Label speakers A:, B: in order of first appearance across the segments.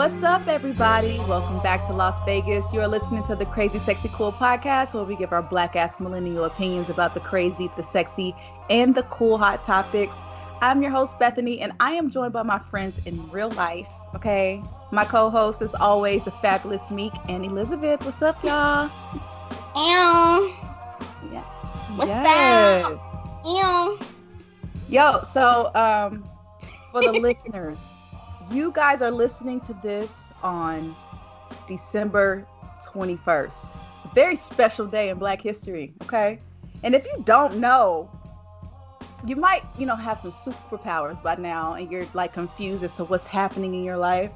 A: What's up, everybody? Welcome back to Las Vegas. You're listening to the Crazy Sexy Cool podcast, where we give our black-ass millennial opinions about the crazy, the sexy, and the cool hot topics. I'm your host, Bethany, and I am joined by my friends in real life, okay? My co-host, as always, the fabulous Meek and Elizabeth. What's up, y'all?
B: Ew.
A: Yeah.
B: What's up? Ew.
A: Yo, so for the listeners, you guys are listening to this on December 21st. A very special day in Black history, okay? And if you don't know, you might, have some superpowers by now and you're like confused as to what's happening in your life.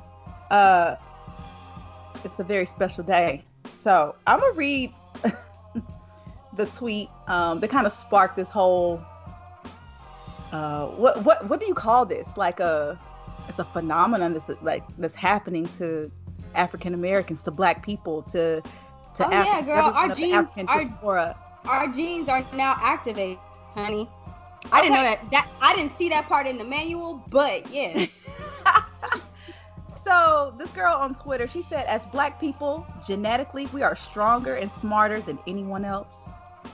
A: It's a very special day. So I'm gonna read the tweet that kind of sparked this whole what do you call this? It's a phenomenon that's happening to African Americans, to Black people, to
B: yeah, girl, our genes are now activated, honey. I didn't know that. I didn't see that part in the manual, but yeah.
A: So this girl on Twitter, she said, as Black people, genetically, we are stronger and smarter than anyone else.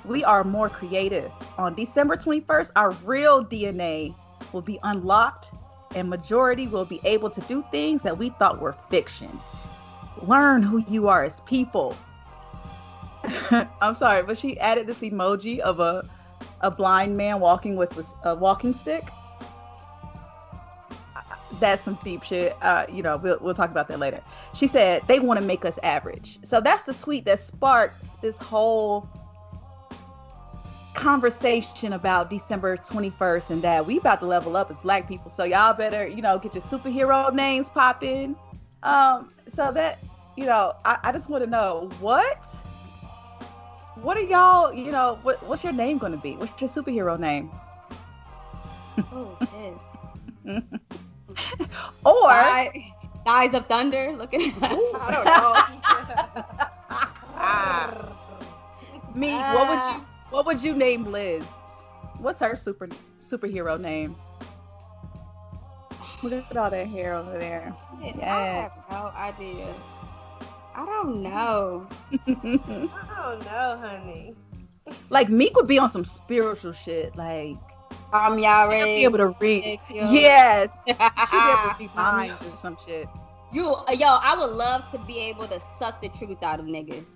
A: We are more creative. On December 21st, our real DNA will be unlocked, and majority will be able to do things that we thought were fiction. Learn who you are as people. I'm sorry, but she added this emoji of a blind man walking with a walking stick. That's some deep shit. We'll talk about that later. She said they want to make us average. So that's the tweet that sparked this whole conversation about December 21st and that we about to level up as Black people. So y'all better, get your superhero names popping. So that, I just want to know what are y'all, what's your name going to be? What's your superhero name?
B: Oh, shit.
A: Or
B: Eyes of Thunder. Look at that.
A: I don't know. Me, what would you name Liz? What's her superhero name? Look at all that hair over there.
B: Yeah. I have no idea. I don't know.
C: Honey.
A: Like Meek would be on some spiritual shit. Like
B: y'all ready?
A: Be able to read. Yes. She'd be able to be mind or some shit.
B: I would love to be able to suck the truth out of niggas.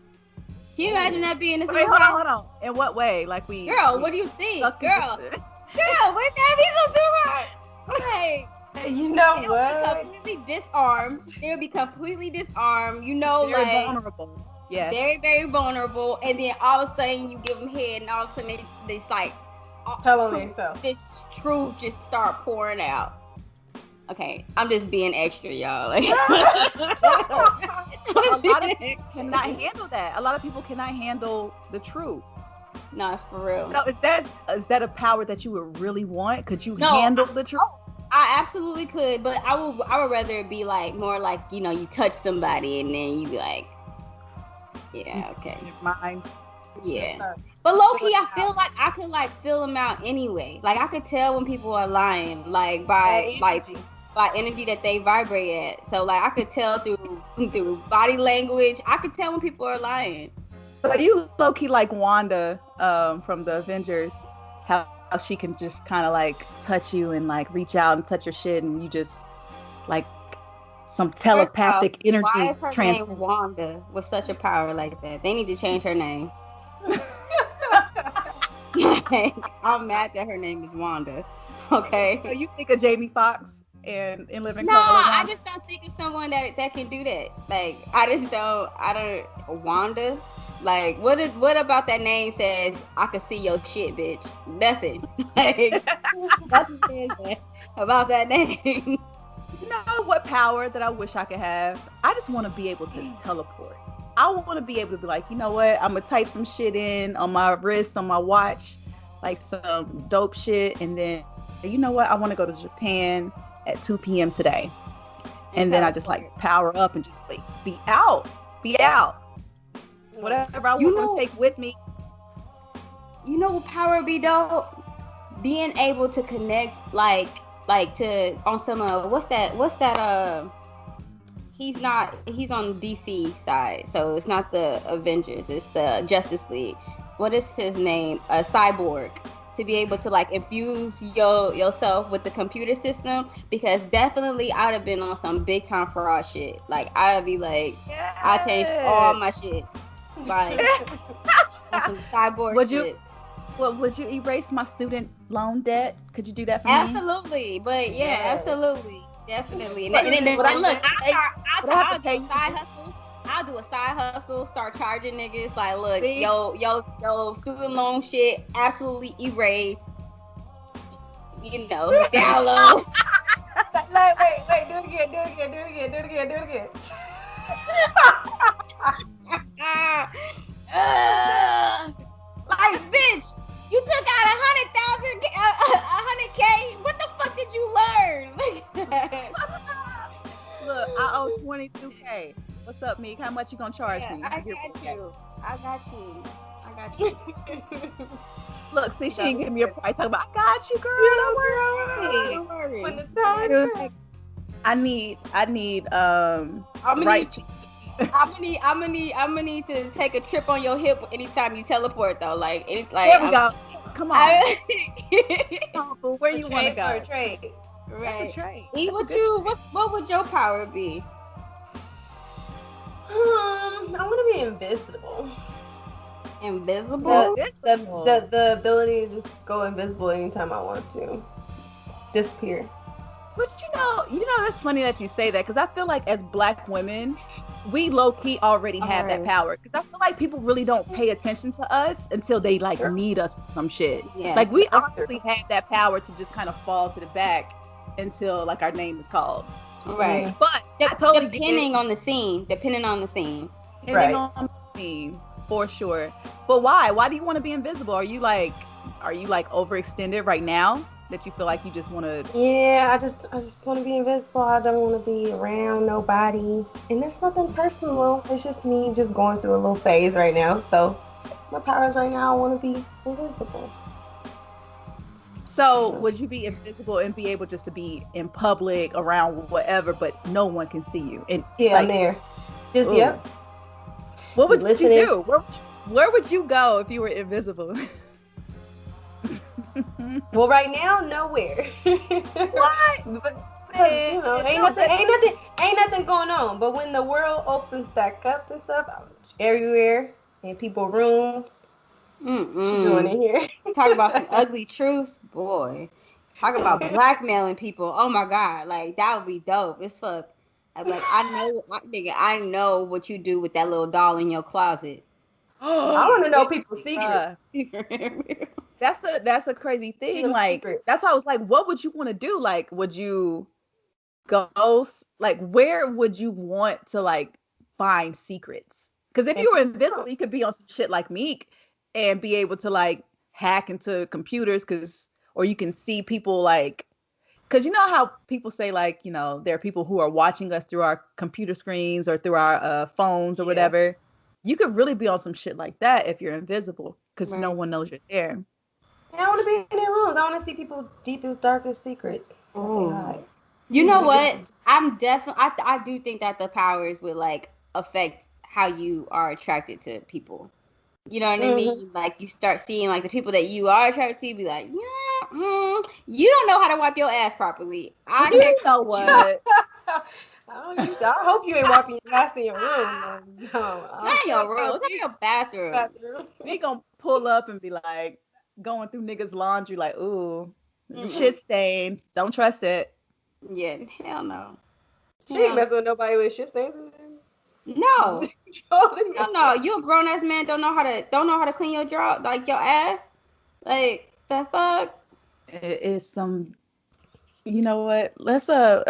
B: Can you imagine that being a superpower?
A: Wait, hold on. In what way? What do
B: you think? Girl, wouldn't that be so super? Like,
C: you know what?
B: They'll be completely disarmed. Very
A: vulnerable. Yeah.
B: Very, very vulnerable. And then all of a sudden you give them head, and all of a sudden it's like this truth just start pouring out. Okay, I'm just being extra, y'all. Like,
A: a lot of people cannot handle that. A lot of people cannot handle the truth.
B: No, for real.
A: No, is that a power that you would really want? Could you handle the truth?
B: I absolutely could, but I would rather it be like more like, you touch somebody and then you be like, yeah, okay.
A: Your mind.
B: Yeah. But low key, I feel like I could feel them out anyway. Like I could tell when people are lying, by energy that they vibrate at. So I could tell through body language. I could tell when people are lying.
A: But you low key like Wanda from the Avengers, how she can just kind of touch you and reach out and touch your shit, and you just some telepathic energy.
B: Why is her name Wanda with such a power like that? They need to change her name. I'm mad that her name is Wanda. Okay.
A: So you think of Jamie Foxx and in Living
B: Color? No, I just don't think of someone that can do that. I don't Wanda. What about that name says I can see your shit, bitch? Nothing. Nothing says that about that name.
A: You know what power that I wish I could have? I just want to be able to teleport. I want to be able to be like, you know what? I'm going to type some shit in on my wrist, on my watch, some dope shit. And then, you know what? I want to go to Japan at 2 p.m. today. And then I just power up and just be out. Whatever I want to take with me.
B: You know what power would be dope? Being able to connect to on some what's that he's on DC side, so it's not the Avengers, it's the Justice League. What is his name? A Cyborg. To be able to like infuse yourself with the computer system, because definitely I'd have been on some big time fraud shit. Like I'd be like, I changed all my shit. Like on some cyborg shit.
A: Would you erase my student loan debt? Could you do that for me?
B: Absolutely, but yeah, absolutely, definitely. And look, I'll do a side hustle. I'll do a side hustle. Start charging niggas like, look, yo, student loan shit, absolutely erase. You know, download.
C: Like, wait, do it again.
B: Like, bitch, you took out 100K. What the fuck did you learn?
A: Look, I owe 22K. What's up, Meek? How much you gonna charge me?
B: I got you.
A: Look, see, she ain't giving me a price. Talking about, I got you, girl. Don't worry.
C: When the time comes.
A: I need
B: I'm gonna need to take a trip on your hip anytime you teleport though. Like
A: there we go. Come on. Where you want to go?
C: For a trade.
B: Right.
A: Trade.
B: What would your power be?
C: I want to be invisible.
B: Invisible?
C: The ability to just go invisible anytime I want to. Disappear.
A: But you know, that's funny that you say that, because I feel like as Black women, we low-key already have that power. Because I feel like people really don't pay attention to us until they need us for some shit. Yeah, like we honestly have that power to just kind of fall to the back until like our name is called.
B: Right.
A: But
B: depending on the scene.
A: Depending on the scene, for sure. But why? Why do you want to be invisible? Are you like overextended right now that you feel like you just want to?
C: Yeah, I just want to be invisible. I don't want to be around nobody, and it's nothing personal. It's just me just going through a little phase right now. So my powers right now, I want to be invisible.
A: So would you be invisible and be able just to be in public around whatever, but no one can see you? And
C: I'm there. Just yep.
A: What would you do? Where would you go if you were invisible?
C: Well, right now, nowhere.
A: What?
C: Ain't nothing going on. But when the world opens back up and stuff, I'm everywhere in people's rooms. Doing it here.
B: Talk about some ugly truths, boy. Talk about blackmailing people. Oh my god, like that would be dope. It's fuck. I'm like, I know what you do with that little doll in your closet.
C: I want to know people's secrets.
A: That's a crazy thing. Like that's why I was like, what would you want to do? Like, would you go? Like, where would you want to like find secrets? Because if you were invisible, you could be on some shit like Meek and be able to like hack into computers, or you can see people like, because you know how people say like, you know, there are people who are watching us through our computer screens or through our phones or whatever. You could really be on some shit like that if you're invisible, because no one knows you're there.
C: I want to be in their rooms. I want to see people's deepest, darkest secrets.
B: You know what? I do think that the powers would like affect how you are attracted to people. You know what I mean? Like you start seeing like the people that you are attracted to, be like, you don't know how to wipe your ass properly.
A: You know what?
C: I hope you ain't wiping your ass in your room. No,
B: not in your room. It's in your bathroom.
A: We gonna pull up and be like going through niggas' laundry, like, ooh, shit stain. Don't trust it.
B: Yeah, hell no.
C: She ain't messing with nobody with shit stains in there.
B: No. No. You a grown ass man don't know how to clean your draw, like your ass. Like the fuck.
A: It's some. You know what? Let's
B: That's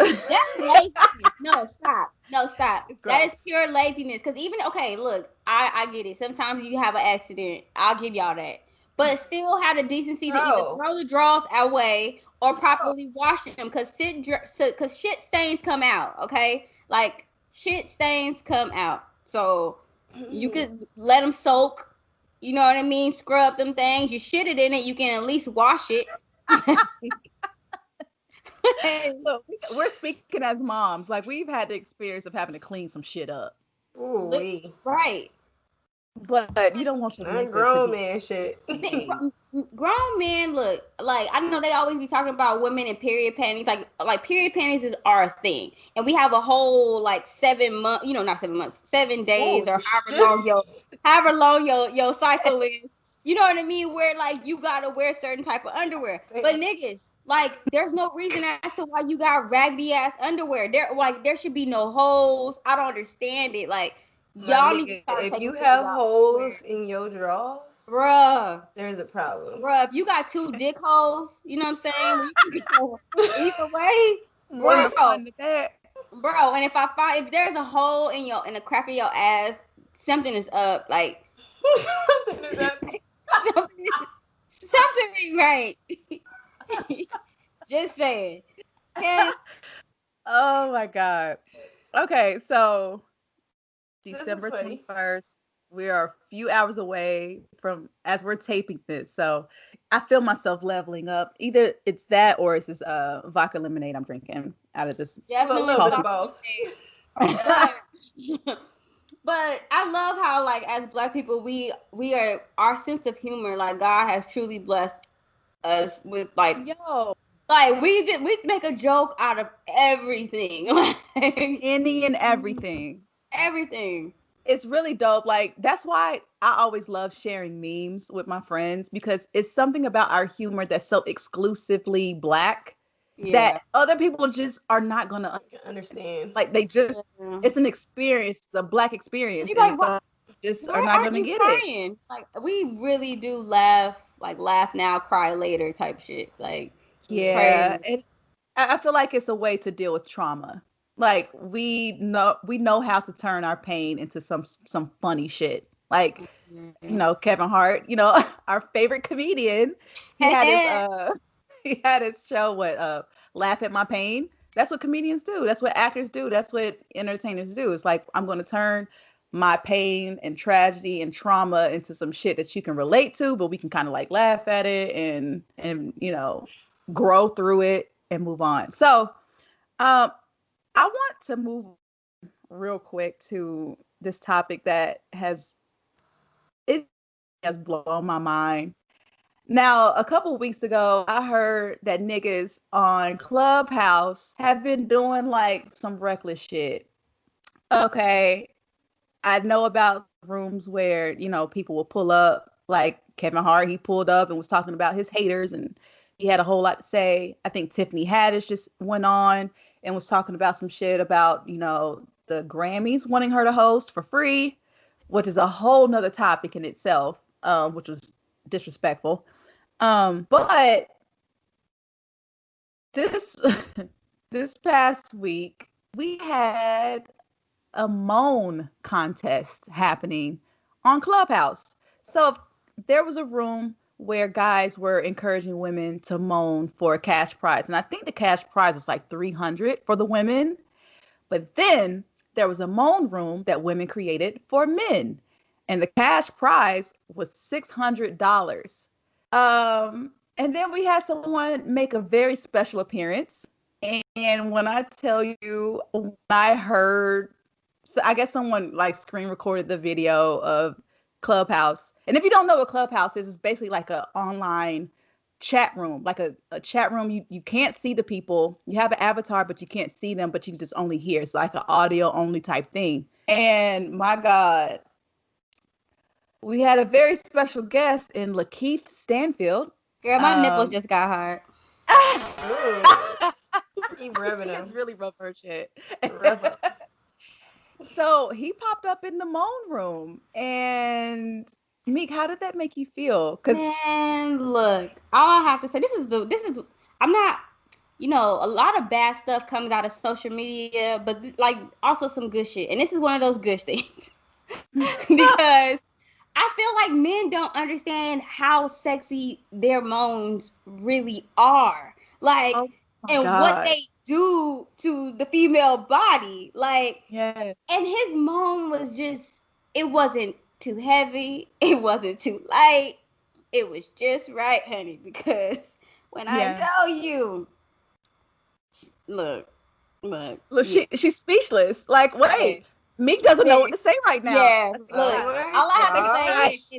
B: laziness. No, stop. That is pure laziness. Because even look, I get it. Sometimes you have an accident. I'll give y'all that. But still have the decency to either throw the drawers away or properly wash them. Because shit stains come out. Okay, like shit stains come out. So you could let them soak. You know what I mean? Scrub them things. You shit it in it. You can at least wash it.
A: Look, we're speaking as moms. Like, we've had the experience of having to clean some shit up.
C: Ooh,
B: right.
A: But you don't want your
C: not
A: nigga
C: grown
A: to be
C: man shit.
B: Grown men, look, like, I know they always be talking about women in period panties. Like period panties is our thing, and we have a whole like 7 months, not 7 months, 7 days, or however long your cycle is. You know what I mean? Where like you gotta wear certain type of underwear. But niggas, like, there's no reason as to why you got raggedy ass underwear. There should be no holes. I don't understand it. Like, y'all need to start
C: if
B: taking
C: you
B: care of
C: have
B: y'all
C: holes
B: underwear.
C: in your drawers,
B: Bruh,
C: there's a problem.
B: if you got 2 dick holes, you know what I'm saying? Where you can go either way,
A: one in the front
B: bro.
A: and the back.
B: Bro, and if there's a hole in the crack of your ass, something is up. Like, something ain't right. Just saying. Okay.
A: Oh my God. Okay, so December 21st. We are a few hours away from as we're taping this. So I feel myself leveling up. Either it's that or it's this vodka lemonade I'm drinking out of this.
B: Definitely
C: a little bit of both.
B: But I love how, like, as Black people, we are, our sense of humor, like, God has truly blessed us with, like, like, we make a joke out of everything.
A: Any and everything.
B: Everything.
A: It's really dope. Like, that's why I always love sharing memes with my friends, because it's something about our humor that's so exclusively Black that other people just are not going to understand. Like, they just, it's an experience, the Black experience.
B: You like, what?
A: Just are not going to get it.
B: Like, we really do laugh now, cry later type shit. Like,
A: yeah. And I feel like it's a way to deal with trauma. Like, we know how to turn our pain into some funny shit. Like, Kevin Hart, our favorite comedian, he had his show, Laugh at My Pain. That's what comedians do. That's what actors do. That's what entertainers do. It's like, I'm going to turn my pain and tragedy and trauma into some shit that you can relate to, but we can kind of like laugh at it and grow through it and move on. So, I want to move real quick to this topic that has blown my mind. Now, a couple weeks ago, I heard that niggas on Clubhouse have been doing like some reckless shit. Okay, I know about rooms where, people will pull up, like Kevin Hart, he pulled up and was talking about his haters and he had a whole lot to say. I think Tiffany Haddish just went on and was talking about some shit about, the Grammys wanting her to host for free, which is a whole nother topic in itself, which was disrespectful. But this past week, we had a moan contest happening on Clubhouse. So there was a room where guys were encouraging women to moan for a cash prize. And I think the cash prize was like $300 for the women. But then there was a moan room that women created for men. And the cash prize was $600. And then we had someone make a very special appearance. And when I tell you, when I heard, so I guess someone like screen recorded the video of Clubhouse. And if you don't know what Clubhouse is, it's basically like an online chat room, like a chat room. You can't see the people. You have an avatar, but you can't see them, but you can just only hear. It's like an audio only type thing. And my God, we had a very special guest in Lakeith Stanfield.
B: Girl, my nipples just got hard.
C: Keep rubbing them.
A: It's really rough her shit. So he popped up in the moan room, and Meek, how did that make you feel?
B: Man, look, all I have to say, this is I'm not, a lot of bad stuff comes out of social media, but like also some good shit, and this is one of those good things because I feel like men don't understand how sexy their moans really are, like, what they do to the female body, like, and his moan was just, it wasn't too heavy, it wasn't too light, it was just right, honey, because when I tell you, look.
A: Look, she's speechless. Like, wait, Meek doesn't know what to say right now.
B: Yeah, look, all I have to say is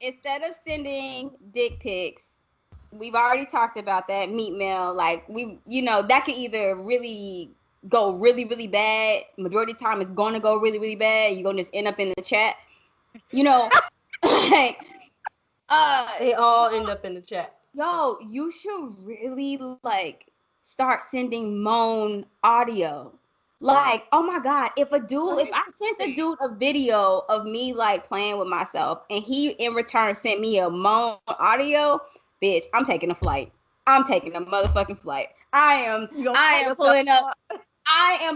B: instead of sending dick pics, we've already talked about that meat mail. Like that could either really go really, really bad. Majority of the time, it's going to go really, really bad. You're gonna just end up in the chat. Like,
C: they all end up in the chat.
B: Yo, you should really start sending moan audio. Like, oh my God, if I sent the dude a video of me playing with myself and he in return sent me a moan audio, bitch, I'm taking a flight. I'm taking a motherfucking flight. I am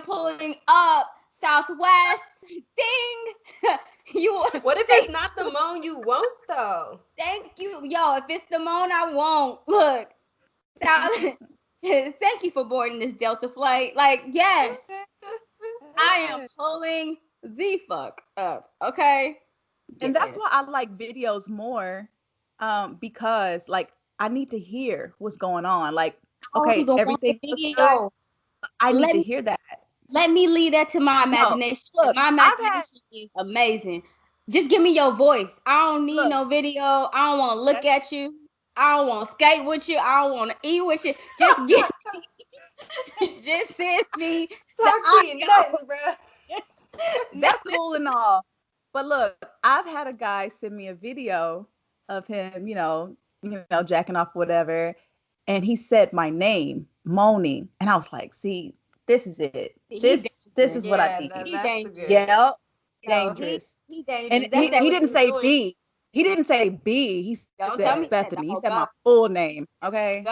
B: pulling up Southwest. Ding.
C: What if it's not the moan you want though?
B: Thank you. Yo, if it's the moan I want, look. Thank you for boarding this Delta flight. Yes. I am pulling the fuck up. Okay.
A: And that's why I like videos more. Because I need to hear what's going on. Okay, everything video. I need to hear that.
B: Let me leave that to my imagination. Look, my imagination is amazing. Just give me your voice. I don't need no video. I don't want to look at you. I don't want to skate with you. I don't want to eat with you. Just just send me.
A: That's cool and all. But look, I've had a guy send me a video of him, jacking off, whatever, and he said my name, Moaning, and I was like, see. This is it. This is what I need.
B: He's dangerous.
A: Yeah, dangerous.
B: He dangerous.
A: And he didn't say B. He didn't say B. He said Bethany. He said my full name. Okay.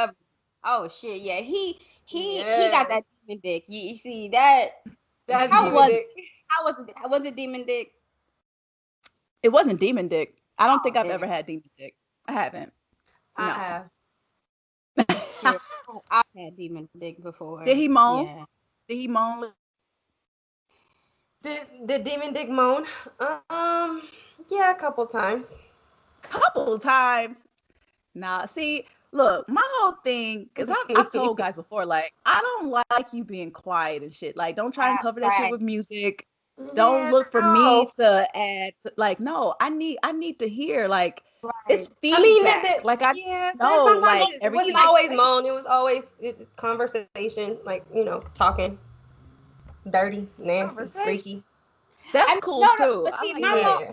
B: Oh shit! Yeah, he got that demon dick. You see that? How was it demon dick?
A: It wasn't demon dick. I don't think I've ever had demon dick. I haven't.
C: I have.
B: Shit. I've had demon dick before.
A: Did he moan?
B: Yeah.
A: Did he moan?
C: Did demon dick moan? Yeah, a couple times.
A: Nah, see, look, my whole thing, because I've told guys before, I don't like you being quiet and shit. Don't try and cover that shit with music. Don't look for me to add. No, I need to hear. It's feedback. I know.
C: It wasn't always moan. It was always conversation. Talking. Dirty, nasty, freaky.
A: That's cool too.
B: But see, my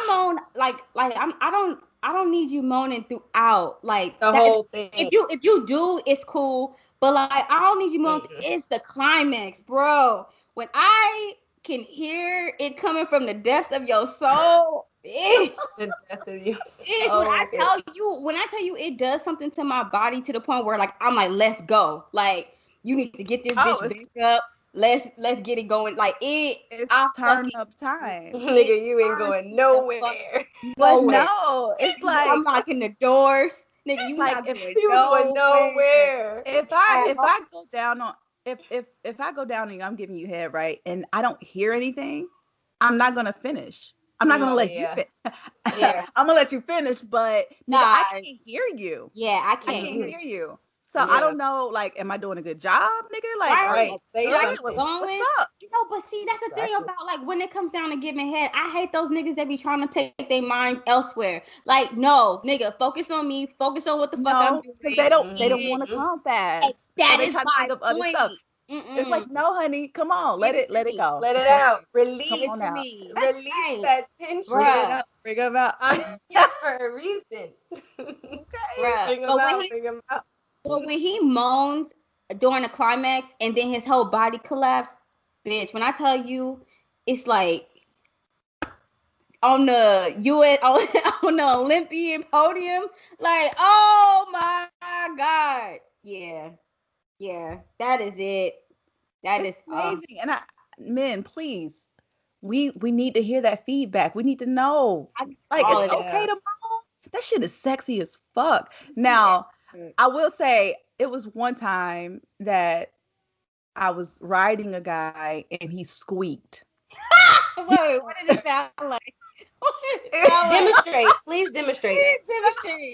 B: moan, I don't need you moaning throughout. The
C: whole thing.
B: If you do, it's cool. But I don't need you moaning. It's the climax, bro. When I can hear it coming from the depths of your soul. When I tell you it does something to my body to the point where I'm let's go. You need to get this bitch back up. Let's get it going.
A: It's turn up time.
C: Nigga, you ain't going nowhere.
A: But no, it's
B: I'm knocking the doors. Nigga, you not
C: going nowhere.
A: If I go down on if I go down and I'm giving you head, right, and I don't hear anything, I'm not gonna finish. I'm not gonna let you finish. Yeah. I'm gonna let you finish, but I can't hear you.
B: Yeah, I
A: can't hear you. So I don't know, am I doing a good job, nigga? What's up?
B: But see, that's the thing about when it comes down to giving head. I hate those niggas that be trying to take their mind elsewhere. No, nigga, focus on me. Focus on what the fuck I'm doing.
A: Because they don't want to come fast.
B: That is my point.
A: It's no, honey, come on, let it go.
C: Let it out. Release
A: it.
C: Release that tension.
A: Bring them out.
C: I'm here for a reason.
A: Okay.
C: Bring them out.
B: But when he moans during the climax and then his whole body collapsed, bitch, when I tell you, it's on the US on the Olympian podium, oh my God. Yeah, that is it. That is
A: amazing. And men, please, we need to hear that feedback. We need to know. It's okay to moan. That shit is sexy as fuck. Now, I will say it was one time that I was riding a guy and he squeaked.
B: Wait, what did it sound like?
C: Demonstrate. Please demonstrate.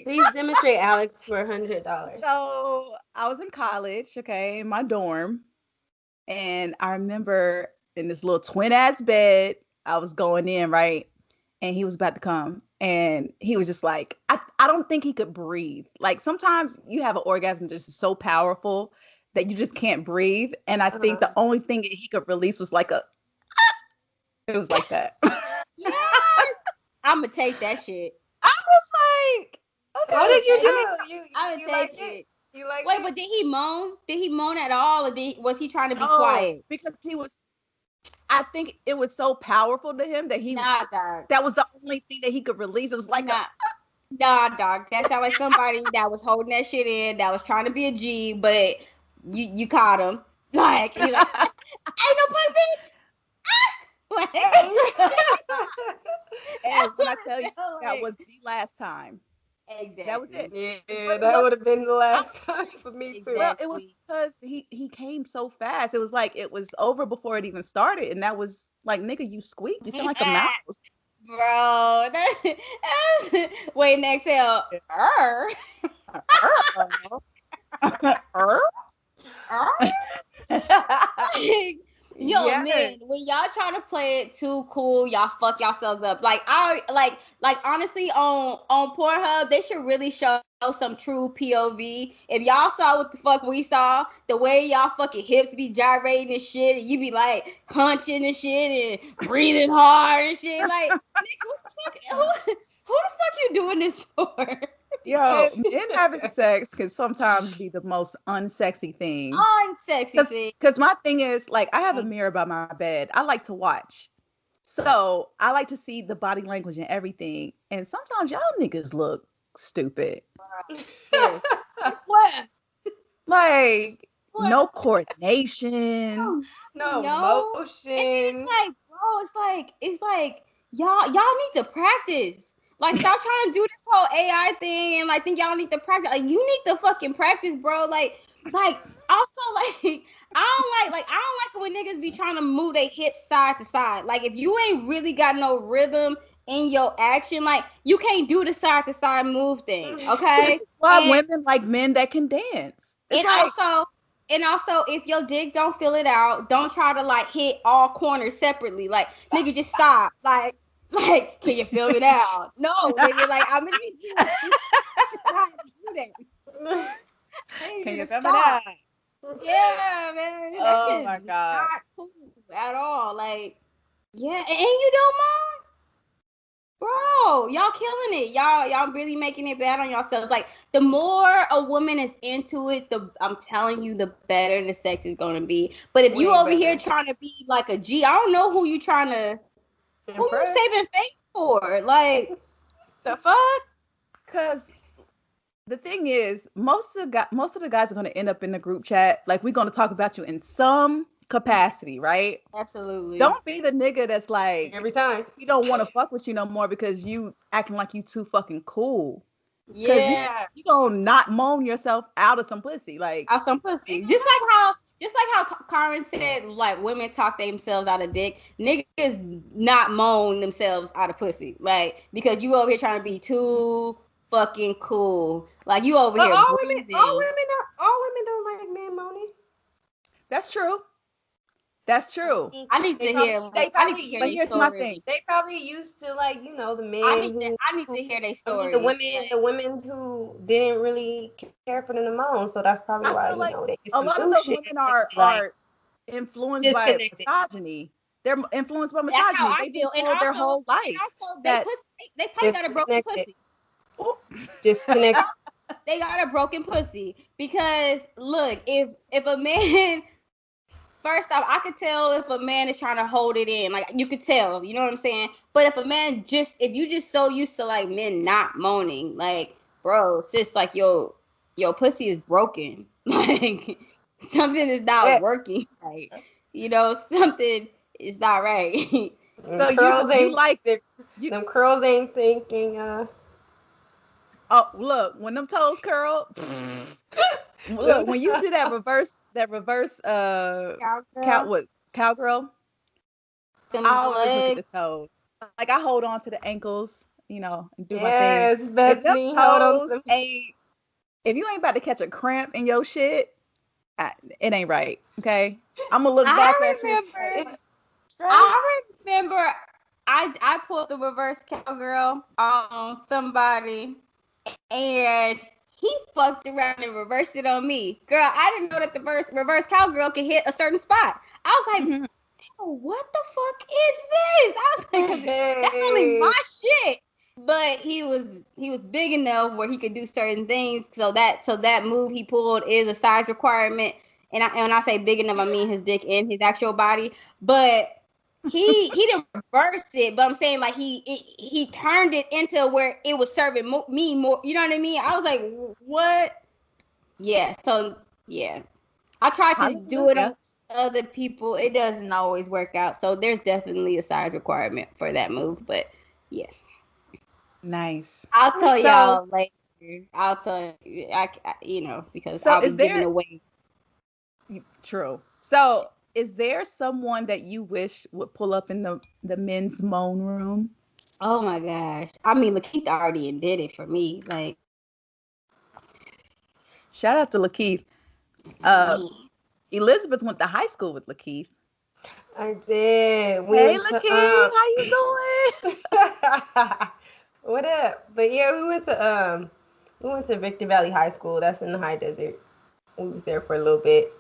C: Please demonstrate, Alex, for $100.
A: So I was in college, okay, in my dorm. And I remember in this little twin ass bed, I was going in, right? And he was about to come. And he was just like, I don't think he could breathe. Like sometimes you have an orgasm that's just so powerful that you just can't breathe. And I think the only thing that he could release was like it was like that.
B: Yes! I'm gonna take that shit.
A: I was like, okay.
C: What did you do?
B: I would take it.
C: You like
B: Wait,
C: it?
B: but did he moan? Did he moan at all, or was he trying to be quiet?
A: Because I think it was so powerful to him that that was the only thing that he could release. It was like,
B: nah, dog. That sounded like somebody that was holding that shit in, that was trying to be a G, but you caught him. Like, he's like, ain't no pun, bitch.
A: And when I tell you, that was the last time.
B: Exactly.
A: That was it.
C: Yeah, that would have been the last time for me too.
A: Well, it was because he came so fast. It was like it was over before it even started, and that was like, nigga, you squeaked. You sound like a mouse,
B: bro. Wait, and exhale. Yo, man, when y'all try to play it too cool, y'all fuck yourselves up. Like honestly, on Pornhub, they should really show some true POV. If y'all saw what the fuck we saw, the way y'all fucking hips be gyrating and shit, and you be like hunching and shit and breathing hard and shit. Like, nigga, who the fuck you doing this for?
A: Yo, men having sex can sometimes be the most unsexy thing.
B: Unsexy thing.
A: Because my thing is, like, I have a mirror by my bed. I like to watch. So I like to see the body language and everything. And sometimes y'all niggas look stupid.
B: What?
A: Like, no coordination.
C: No motion.
B: It's like, bro, it's like y'all need to practice. Like, stop trying to do this whole AI thing and like think y'all need to practice. Like, you need to fucking practice, bro. Like also, like, I don't like it when niggas be trying to move their hips side to side. Like, if you ain't really got no rhythm in your action, like, you can't do the side to side move thing, okay?
A: Why women like men that can dance?
B: And also, if your dick don't fill it out, don't try to like hit all corners separately. Like, nigga, just stop. Like, can you fill it out? No, nigga, like, I'm gonna need you to do that.
A: Can you fill it out?
B: Yeah, man. That shit is not cool at all. Like, yeah, and you don't mind? Bro, y'all killing it. Y'all really making it bad on yourselves. Like, the more a woman is into it, I'm telling you, the better the sex is gonna be. But if you over here trying to be like a G, I don't know who you trying to who you saving face for? Like, the fuck?
A: Because the thing is, most of the guys are going to end up in the group chat. Like, we're going to talk about you in some capacity, right?
B: Absolutely.
A: Don't be the nigga that's like,
C: every time
A: we don't want to fuck with you no more because you acting like you too fucking cool.
B: Yeah.
A: You gonna not moan yourself out of some pussy. Like,
B: out some pussy. Just like how Karen said, like, women talk themselves out of dick. Niggas not moan themselves out of pussy. Like, because you over here trying to be too fucking cool. Like, you over here breathing.
C: All women don't like men moaning.
A: That's true.
B: I need to hear.
A: But here's my thing.
C: They probably used to, like, you know, the men.
B: I need to hear their story.
C: The women who didn't really care for them to moan. So that's probably why, you know, they
A: a lot of those women are influenced by misogyny. They're influenced by misogyny.
B: That's how I
A: They've
B: feel.
A: been told their whole life.
B: They probably got a broken pussy.
C: Disconnect.
B: They got a broken pussy because look, if a man. First off, I could tell if a man is trying to hold it in. Like, you could tell, you know what I'm saying? But if a man if you just so used to, like, men not moaning, like, bro, sis, like, your pussy is broken. Like, something is not working right. You know, something is not right.
C: So you like it. Them curls ain't thinking,
A: Oh, look, when them toes curl, look, when you do that reverse cowgirl, I always look at the toes. Like I hold on to the ankles, and do my thing.
C: Yes, Bethany, hold on to them.
A: If you ain't about to catch a cramp in your shit, it ain't right. Okay, I'm gonna look back at you.
B: I remember I pulled the reverse cowgirl on somebody, and he fucked around and reversed it on me. Girl, I didn't know that the reverse cowgirl could hit a certain spot. I was like, what the fuck is this? I was like, that's only my shit. But he was big enough where he could do certain things. So that move he pulled is a size requirement. And when I say big enough, I mean his dick and his actual body. But he didn't reverse it. But I'm saying like he turned it into where it was serving me more. You know what I mean? I was like, what? Yeah. So yeah, I tried to do it on other people. It doesn't always work out. So there's definitely a size requirement for that move. But yeah.
A: Nice.
B: I'll tell y'all later. I'll tell you, because I'll be giving away.
A: True. So, is there someone that you wish would pull up in the men's moan room?
B: Oh my gosh! I mean, Lakeith already did it for me. Like,
A: shout out to Lakeith. Elizabeth went to high school with Lakeith.
C: I did.
A: Hey, Lakeith, how you doing?
C: What up? But yeah, we went to Victor Valley High School. That's in the high desert. We was there for a little bit.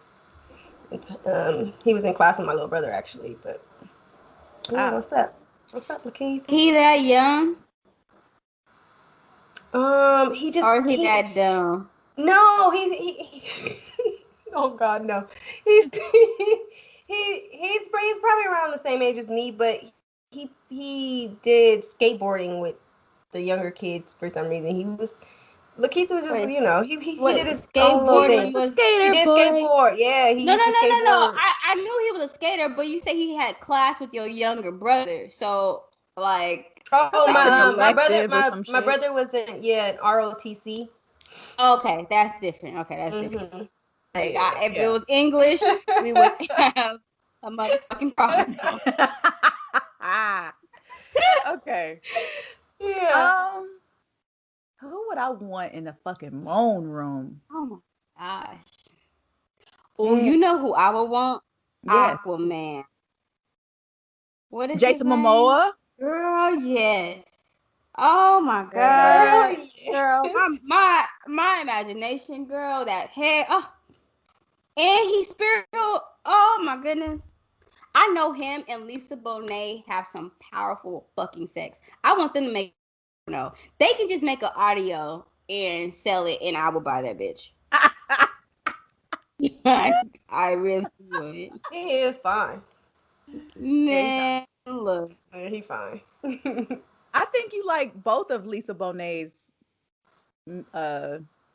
C: He was in class with my little brother actually, but what's up? What's up, Lakeith?
B: He that young?
C: He just
B: or is he that dumb?
C: No, he oh God, no. He's probably around the same age as me, but he did skateboarding with the younger kids for some reason. Lakeith was just, he did his skateboarding.
B: He did
C: skateboard. Yeah,
B: No. I knew he was a skater, but you say he had class with your younger brother. So, like...
C: my brother was in ROTC.
B: Okay, that's different. Different. Like, if it was English, we would have a motherfucking problem.
A: Okay.
C: Yeah.
A: Who would I want in the fucking moan room?
B: Oh my gosh. Oh, you know who I would want?
A: Yes.
B: Aquaman. What is
A: Jason Momoa?
B: Girl, yes. Oh my God. Girl. My imagination, girl, that head. Oh. And he's spiritual. Oh my goodness. I know him and Lisa Bonet have some powerful fucking sex. I want them to make they can just make an audio and sell it, and I will buy that bitch. I really would.
C: He is fine.
B: Man, look.
C: He's fine.
A: I think you like both of Lisa Bonet's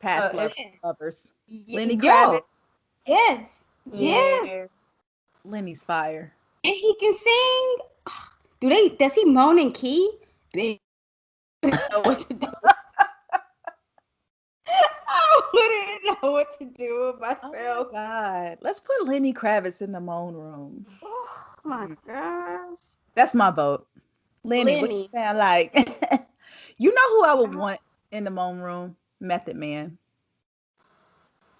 A: past lovers. Lenny Kravitz.
B: Yes.
A: Lenny's fire.
B: And he can sing. Does he moan in key? Bitch. I don't know what to do. I wouldn't know what to do with myself.
A: Oh my God. Let's put Lenny Kravitz in the moan room.
B: Oh my gosh.
A: That's my vote. Lenny. What you sound like? You know who I would want in the moan room? Method Man.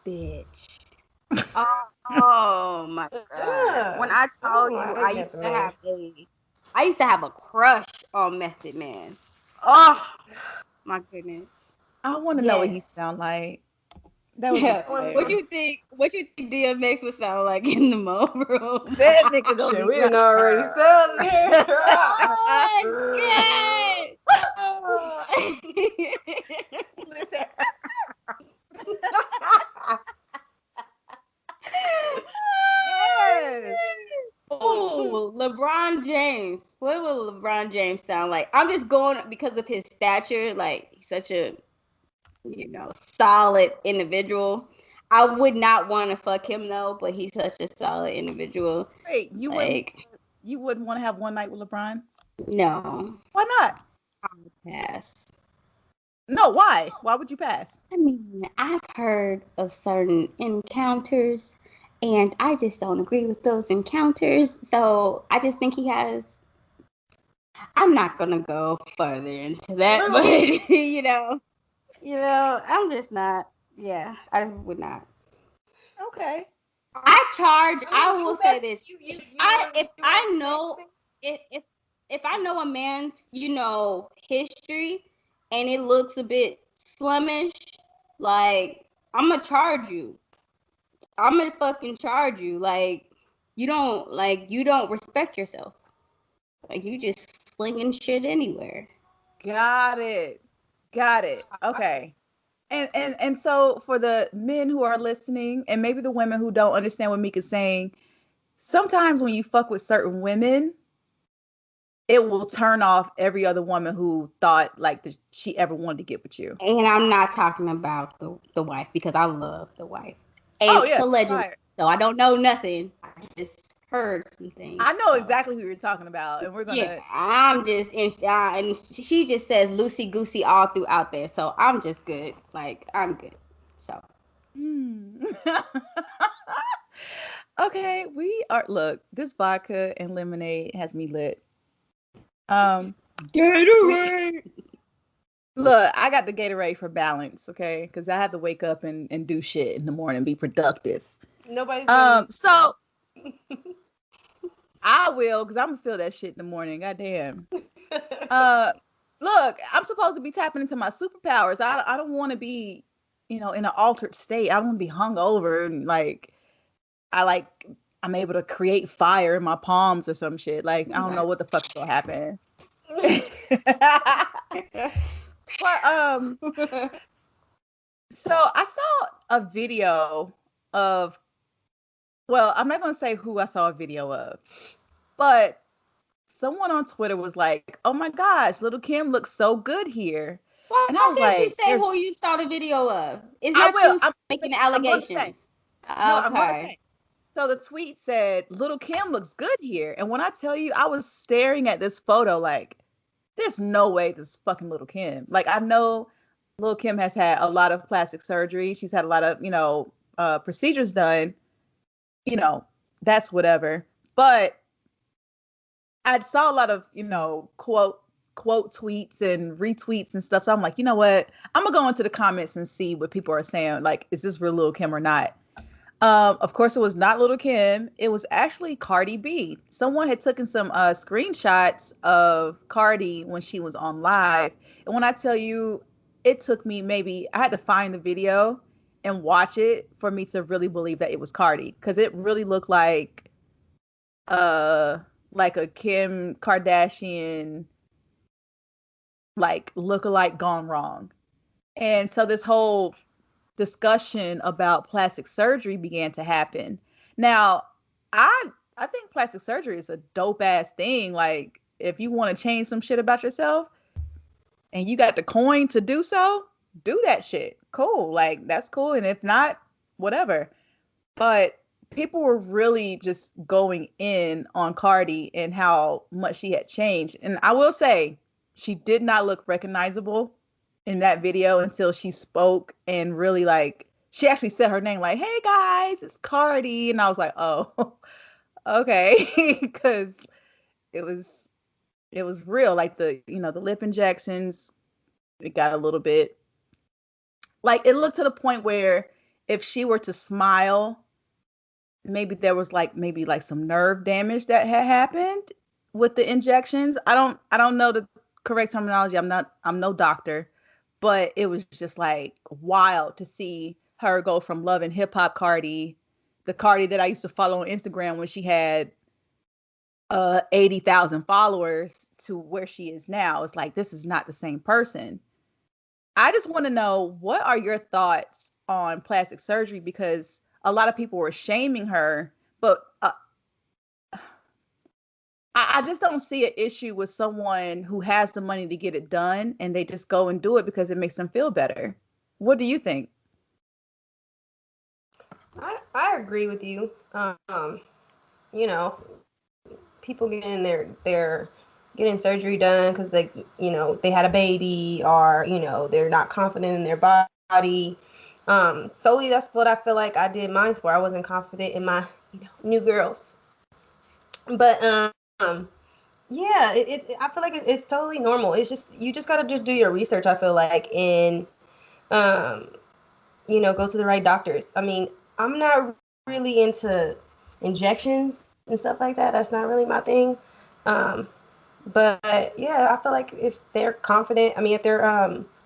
B: Bitch. Oh my God. When I told you I used to have a crush on Method Man. Oh my goodness.
A: I want to know what he sound like. That was
B: What you think DMX would sound like in the moan room?
A: That nigga gonna be
C: we already selling here.
B: Oh
A: Listen. Yes.
B: Oh, LeBron James. What will LeBron James sound like? I'm just going because of his stature. Like, he's such a, solid individual. I would not want to fuck him though, but he's such a solid individual.
A: Wait, you wouldn't want to have one night with LeBron?
B: No.
A: Why not?
B: I would pass.
A: No, why? Why would you pass?
B: I mean, I've heard of certain encounters, and I just don't agree with those encounters. So I just think he has. I'm not gonna go further into that, but I'm just not. Yeah, I would not.
A: Okay.
B: I will say this. If I know a man's, history and it looks a bit slummish, like I'm gonna charge you. I'm gonna fucking charge you. Like you don't respect yourself. Like you just slinging shit anywhere.
A: Got it. Okay. And so for the men who are listening, and maybe the women who don't understand what Meek is saying, sometimes when you fuck with certain women, it will turn off every other woman who thought like she ever wanted to get with you.
B: And I'm not talking about the wife, because I love the wife. And it's allegedly, so I don't know nothing. I just heard some things.
A: I know exactly who you're talking about, and we're gonna.
B: Yeah, I'm just and she just says loosey goosey all throughout there, so I'm just good. Like I'm good. So.
A: Okay, we are. Look, this vodka and lemonade has me lit. Gatorade. Look, I got the Gatorade for balance, okay? Because I have to wake up and do shit in the morning, be productive.
C: Nobody's
A: so I will, because I'm gonna feel that shit in the morning. Goddamn. Look, I'm supposed to be tapping into my superpowers. I don't want to be, in an altered state. I don't want to be hungover and like I'm able to create fire in my palms or some shit. Like I don't know what the fuck is gonna happen. But so I saw a video of, well, I'm not gonna say who I saw a video of, but someone on Twitter was like, "Oh my gosh, Little Kim looks so good here."
B: Well,
A: and I was like,
B: "You say who you saw the video of? Is that you making allegations?"
A: I'm gonna say. So the tweet said, "Little Kim looks good here," and when I tell you, I was staring at this photo like, there's no way this is fucking Little Kim. Like I know Little Kim has had a lot of plastic surgery. She's had a lot of procedures done. That's whatever. But I saw a lot of, quote tweets and retweets and stuff. So I'm like, you know what? I'm gonna go into the comments and see what people are saying. Like, is this real Little Kim or not? Of course, it was not Little Kim. It was actually Cardi B. Someone had taken some screenshots of Cardi when she was on live. And when I tell you, it took me I had to find the video and watch it for me to really believe that it was Cardi. Because it really looked like a Kim Kardashian, like, lookalike gone wrong. And so this whole discussion about plastic surgery began to happen. Now, I think plastic surgery is a dope ass thing. Like, if you want to change some shit about yourself and you got the coin to do so, do that shit. Cool. Like, that's cool. And if not, whatever. But people were really just going in on Cardi and how much she had changed. And I will say, she did not look recognizable in that video until she spoke and really, like, she actually said her name, like, "Hey guys, it's Cardi." And I was like, oh, okay. Because it was real. Like the lip injections, it got a little bit, like, it looked to the point where if she were to smile, maybe there was maybe some nerve damage that had happened with the injections. I don't know the correct terminology. I'm no doctor. But it was just like wild to see her go from Love and Hip Hop Cardi, the Cardi that I used to follow on Instagram when she had 80,000 followers, to where she is now. It's like, this is not the same person. I just want to know, what are your thoughts on plastic surgery? Because a lot of people were shaming her, but I just don't see an issue with someone who has the money to get it done and they just go and do it because it makes them feel better. What do you think?
C: I agree with you. People getting their getting surgery done because they had a baby, or they're not confident in their body. Solely, that's what I feel like I did mine for. I wasn't confident in my new girls. But Yeah, I feel like it's totally normal. It's just you just gotta just do your research. I feel like and um, go to the right doctors. I mean, I'm not really into injections and stuff like that. That's not really my thing. Um, but yeah, I feel like if they're confident, I mean, if they're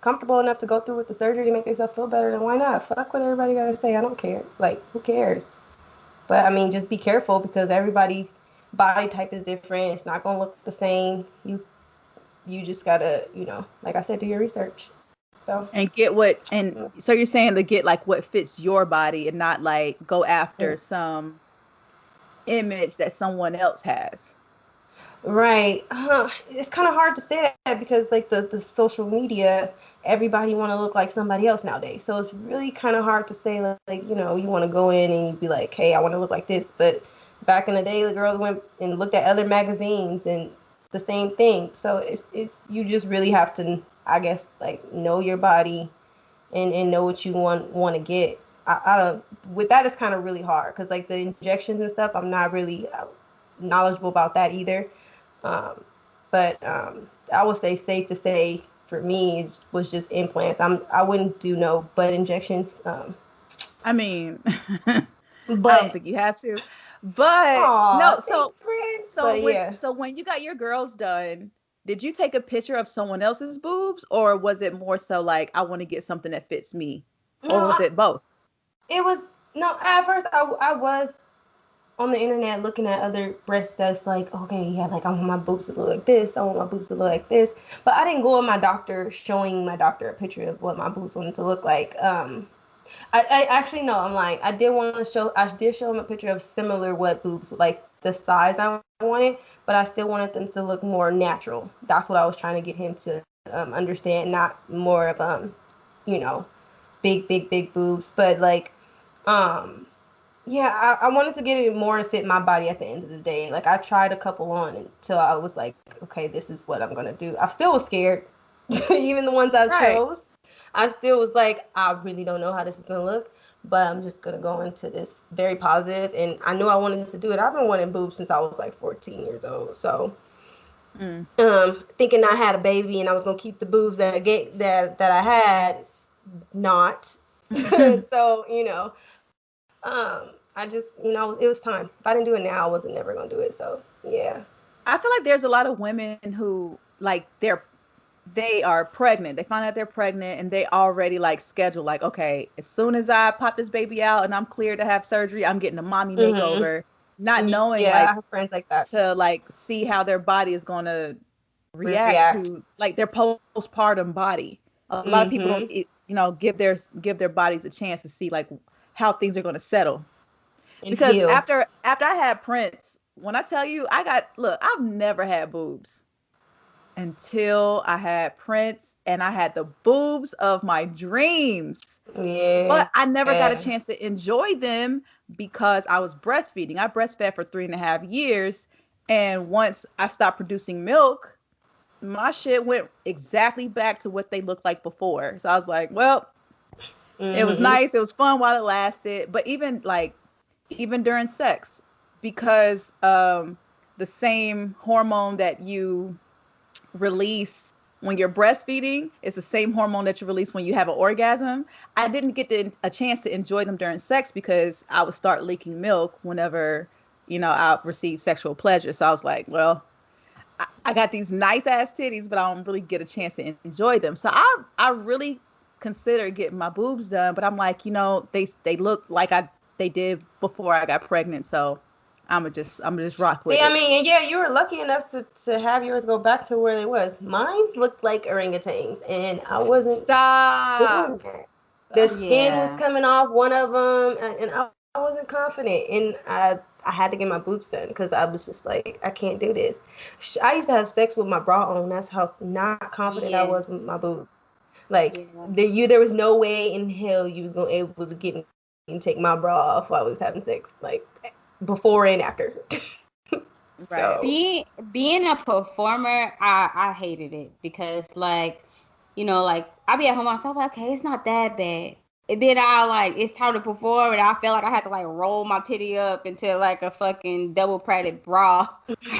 C: comfortable enough to go through with the surgery to make themselves feel better, then why not? Fuck what everybody gotta say. I don't care. Like, who cares? But I mean, just be careful because everybody body type is different. It's not gonna look the same. You just gotta, like I said, do your research. So
A: And so you're saying to get like what fits your body and not like go after some image that someone else has.
C: right. It's kind of hard to say that because like the social media, everybody want to look like somebody else nowadays. So it's really kind of hard to say like you want to go in and you be like, hey, I want to look like this. But back in the day, the girls went and looked at other magazines and the same thing. So it's you just really have to, I guess, like know your body and know what you want to get. I don't with that it's kind of really hard because like the injections and stuff, I'm not really knowledgeable about that either. Um, but I would say safe to say for me was just implants. I wouldn't do no butt injections.
A: I mean, I don't
C: But
A: think you have to. But
C: aw,
A: no,
C: thanks, friend. But yeah,
A: so when you got your girls done, did you take a picture of someone else's boobs or was it more so like I want to get something that fits me? Or
C: no,
A: was it both?
C: it was no. At first, I was on the internet looking at other breasts that's like, okay, yeah, like I want my boobs to look like this. I want my boobs to look like this. But I didn't go with my doctor showing my doctor a picture of what my boobs wanted to look like. I actually no, I'm lying. I did show him a picture of similar what boobs, like the size I wanted, but I still wanted them to look more natural. That's what I was trying to get him to understand, not more of you know, big boobs, but like um yeah, I wanted to get it more to fit my body at the end of the day. Like I tried a couple on until I was like, okay, this is what I'm gonna do. I still was scared, even the ones I
A: Right.
C: chose. I still was like, I really don't know how this is gonna look, but I'm just gonna go into this very positive. And I knew I wanted to do it. I've been wanting boobs since I was like 14 years old. So,
A: Mm.
C: thinking I had a baby and I was gonna keep the boobs that I had, not. So I just, it was time. If I didn't do it now, I wasn't never gonna do it. So yeah.
A: I feel like there's a lot of women who like they are pregnant. They find out they're pregnant and they already like schedule like, okay, as soon as I pop this baby out and I'm cleared to have surgery, I'm getting a mommy
C: Mm-hmm.
A: makeover, not knowing
C: Yeah,
A: like
C: I have friends like that.
A: to like see how their body is going to react
C: React.
A: to like their postpartum body. A lot of people
C: Mm-hmm.
A: don't give their bodies a chance to see like how things are going to settle.
C: And
A: Because
C: heal.
A: after I had Prince, when I tell you I've never had boobs until I had Prince and I had the boobs of my dreams.
C: Yeah.
A: But I never got a chance to enjoy them because I was breastfeeding. I breastfed for 3.5 years. And once I stopped producing milk, my shit went exactly back to what they looked like before. So I was like, well, it was
C: Mm-hmm.
A: nice. It was fun while it lasted. But even during sex, because the same hormone that you release when you're breastfeeding is the same hormone that you release when you have an orgasm. I didn't get a chance to enjoy them during sex because I would start leaking milk whenever, I receive sexual pleasure. So I was like, well, I got these nice ass titties, but I don't really get a chance to enjoy them. So I really consider getting my boobs done, but I'm like, they look like they did before I got pregnant. So I'm gonna just rock with
C: Yeah, I
A: it.
C: mean, and yeah, you were lucky enough to have yours go back to where they was. Mine looked like orangutans, and I wasn't doing
A: Stop.
C: that. The skin was
B: Yeah.
C: coming off one of them, and I wasn't confident, and I had to get my boobs done because I was just like, I can't do this. I used to have sex with my bra on. That's how not confident I
B: Yeah.
C: was with my boobs. Like
B: Yeah.
C: there was no way in hell you was gonna able to get me and take my bra off while I was having sex, like before and after.
A: Right.
C: So
B: Being a performer, I hated it because like, like I be at home myself, like, okay, it's not that bad. And then it's time to perform, and I felt like I had to like roll my titty up into like a fucking double padded bra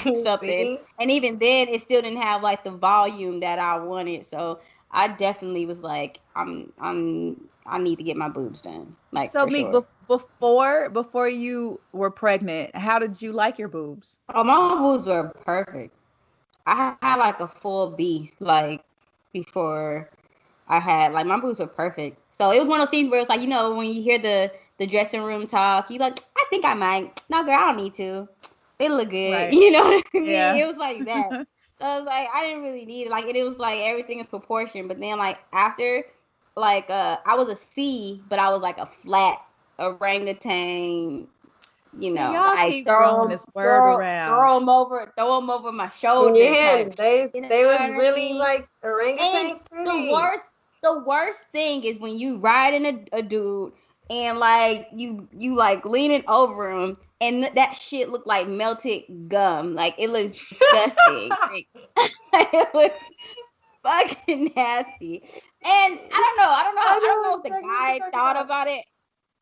B: or something. And even then, it still didn't have like the volume that I wanted. So I definitely was like, I need to get my boobs done. Like,
A: so
B: for
A: Meek,
B: sure.
A: before you were pregnant, how did you like your boobs?
B: Oh, my boobs were perfect. I had like a full B, like before I had like my boobs were perfect. So it was one of those things where it's like, when you hear the dressing room talk, you like, I think I might. No, girl, I don't need to. They look good.
A: Right.
B: You know what I mean?
A: Yeah.
B: It was like that. So I was like, I didn't really need it. Like, and it was like everything is proportion. But then like after, like I was a C, but I was like a flat orangutan.
A: See, y'all
B: like
A: keep throwing this word around.
B: Throw them over my shoulder.
C: Yeah,
B: type.
C: they was really
B: mean?
C: like orangutan.
B: And the worst thing is when you riding a dude and like you like leaning over him and that shit look like melted gum. Like it looks disgusting. It looks fucking nasty. And I don't know if the guy thought about it.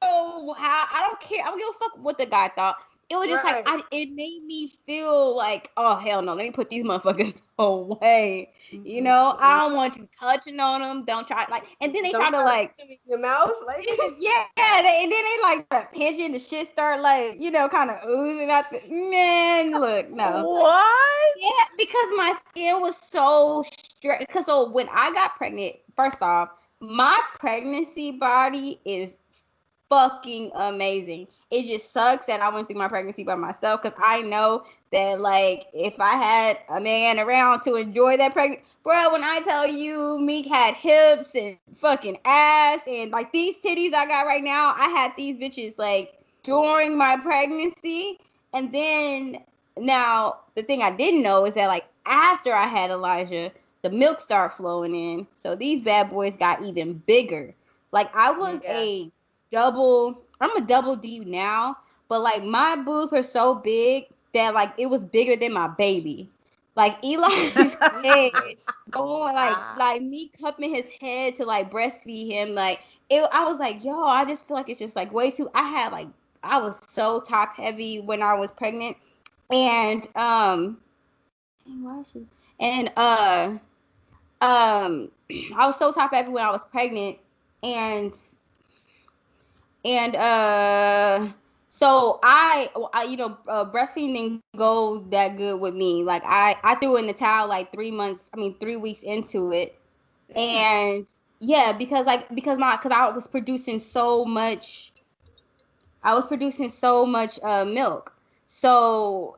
B: Oh, how I don't care. I don't give a fuck what the guy thought. It was just like it made me feel like, oh hell no, let me put these motherfuckers away. I don't want you touching on them. Don't try and then they try to like
C: your mouth, like
B: yeah, and then they like pinching the shit start like kind of oozing out. Man, look, no.
A: What?
B: Yeah, because my skin was so straight. Because so when I got pregnant, first off, my pregnancy body is fucking amazing. It just sucks that I went through my pregnancy by myself because I know that like if I had a man around to enjoy that pregnancy, bro, when I tell you Meek had hips and fucking ass and like these titties I got right now, I had these bitches like during my pregnancy. And then now the thing I didn't know is that like after I had Elijah, the milk started flowing in. So these bad boys got even bigger. Like I was I'm a double D now, but like my boobs were so big that like it was bigger than my baby. Like Eli's head going like me cupping his head to like breastfeed him. Like I was like, yo, I just feel like it's just like way too. I was so top heavy when I was pregnant, and I was so top heavy when I was pregnant, and so I breastfeeding didn't go that good with me. Like I threw in the towel like 3 weeks into it. And yeah, because I was producing so much milk. So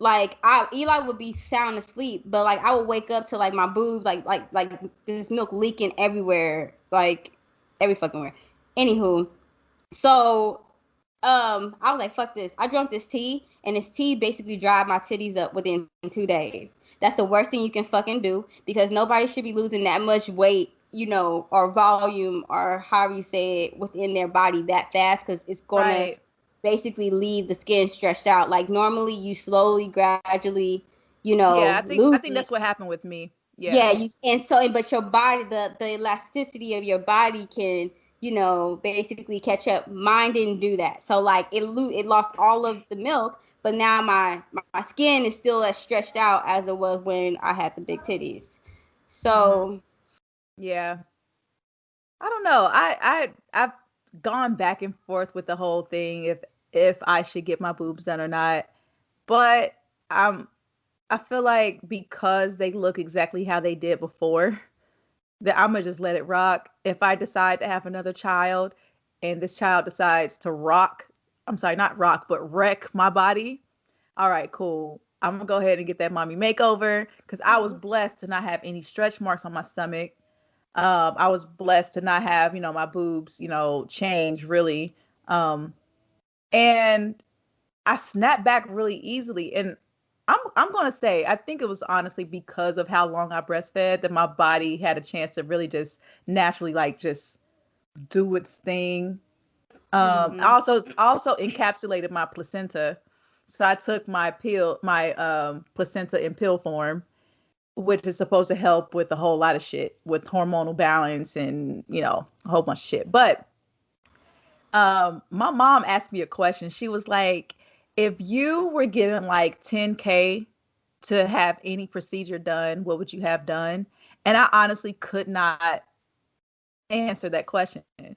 B: like Eli would be sound asleep, but like I would wake up to like my boobs like this milk leaking everywhere, like every fucking where. Anywho, so I was like, fuck this. I drank this tea, and this tea basically dried my titties up within 2 days. That's the worst thing you can fucking do because nobody should be losing that much weight, or volume or however you say it within their body that fast because it's gonna basically leave the skin stretched out. Like normally you slowly, gradually,
A: I
B: lose
A: think that's what happened with me.
B: But your body, the elasticity of your body can, basically catch up. Mine didn't do that. So like it lost all of the milk, but now my skin is still as stretched out as it was when I had the big titties. So
A: yeah, I don't know. I've gone back and forth with the whole thing if I should get my boobs done or not, but I feel like because they look exactly how they did before, that I'm gonna just let it rock. If I decide to have another child and this child decides to wreck my body, all right, cool. I'm gonna go ahead and get that mommy makeover because I was blessed to not have any stretch marks on my stomach. I was blessed to not have, my boobs, change really. And I snapped back really easily. And I'm gonna say, I think it was honestly because of how long I breastfed that my body had a chance to really just naturally just do its thing. I also encapsulated my placenta, so I took my placenta in pill form, which is supposed to help with a whole lot of shit with hormonal balance and, a whole bunch of shit. But my mom asked me a question. She was like, if you were given like 10K to have any procedure done, what would you have done? And I honestly could not answer that question. And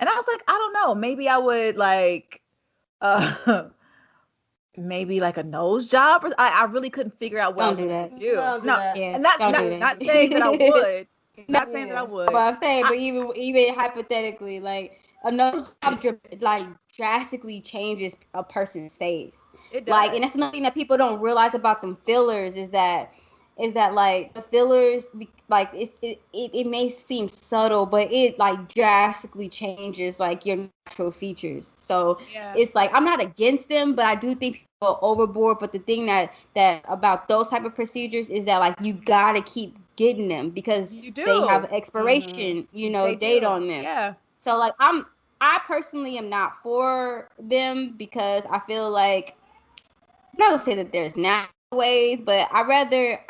A: I was like, I don't know. Maybe I would like maybe like a nose job. Or I really couldn't figure out what
B: Don't
A: I
B: do
A: would
B: that.
A: do.
C: Don't do
A: No,
C: that.
B: Yeah,
A: and not
B: don't
A: not,
B: do that.
A: not saying that I would. Not
C: Yeah.
A: saying that I would.
B: But I'm saying, but even hypothetically, like a nose job like drastically changes a person's face.
A: It does.
B: Like, and that's another thing that people don't realize about them fillers is that like the fillers, like it may seem subtle, but it like drastically changes like your natural features. So
A: Yeah.
B: it's like I'm not against them, but I do think people go overboard. But the thing that about those type of procedures is that like you gotta keep getting them because
A: You do.
B: they have expiration,
A: They
B: date
A: do.
B: on them.
A: Yeah.
B: So like I personally am not for them because I feel like I'm not gonna say that there's natural ways, but I rather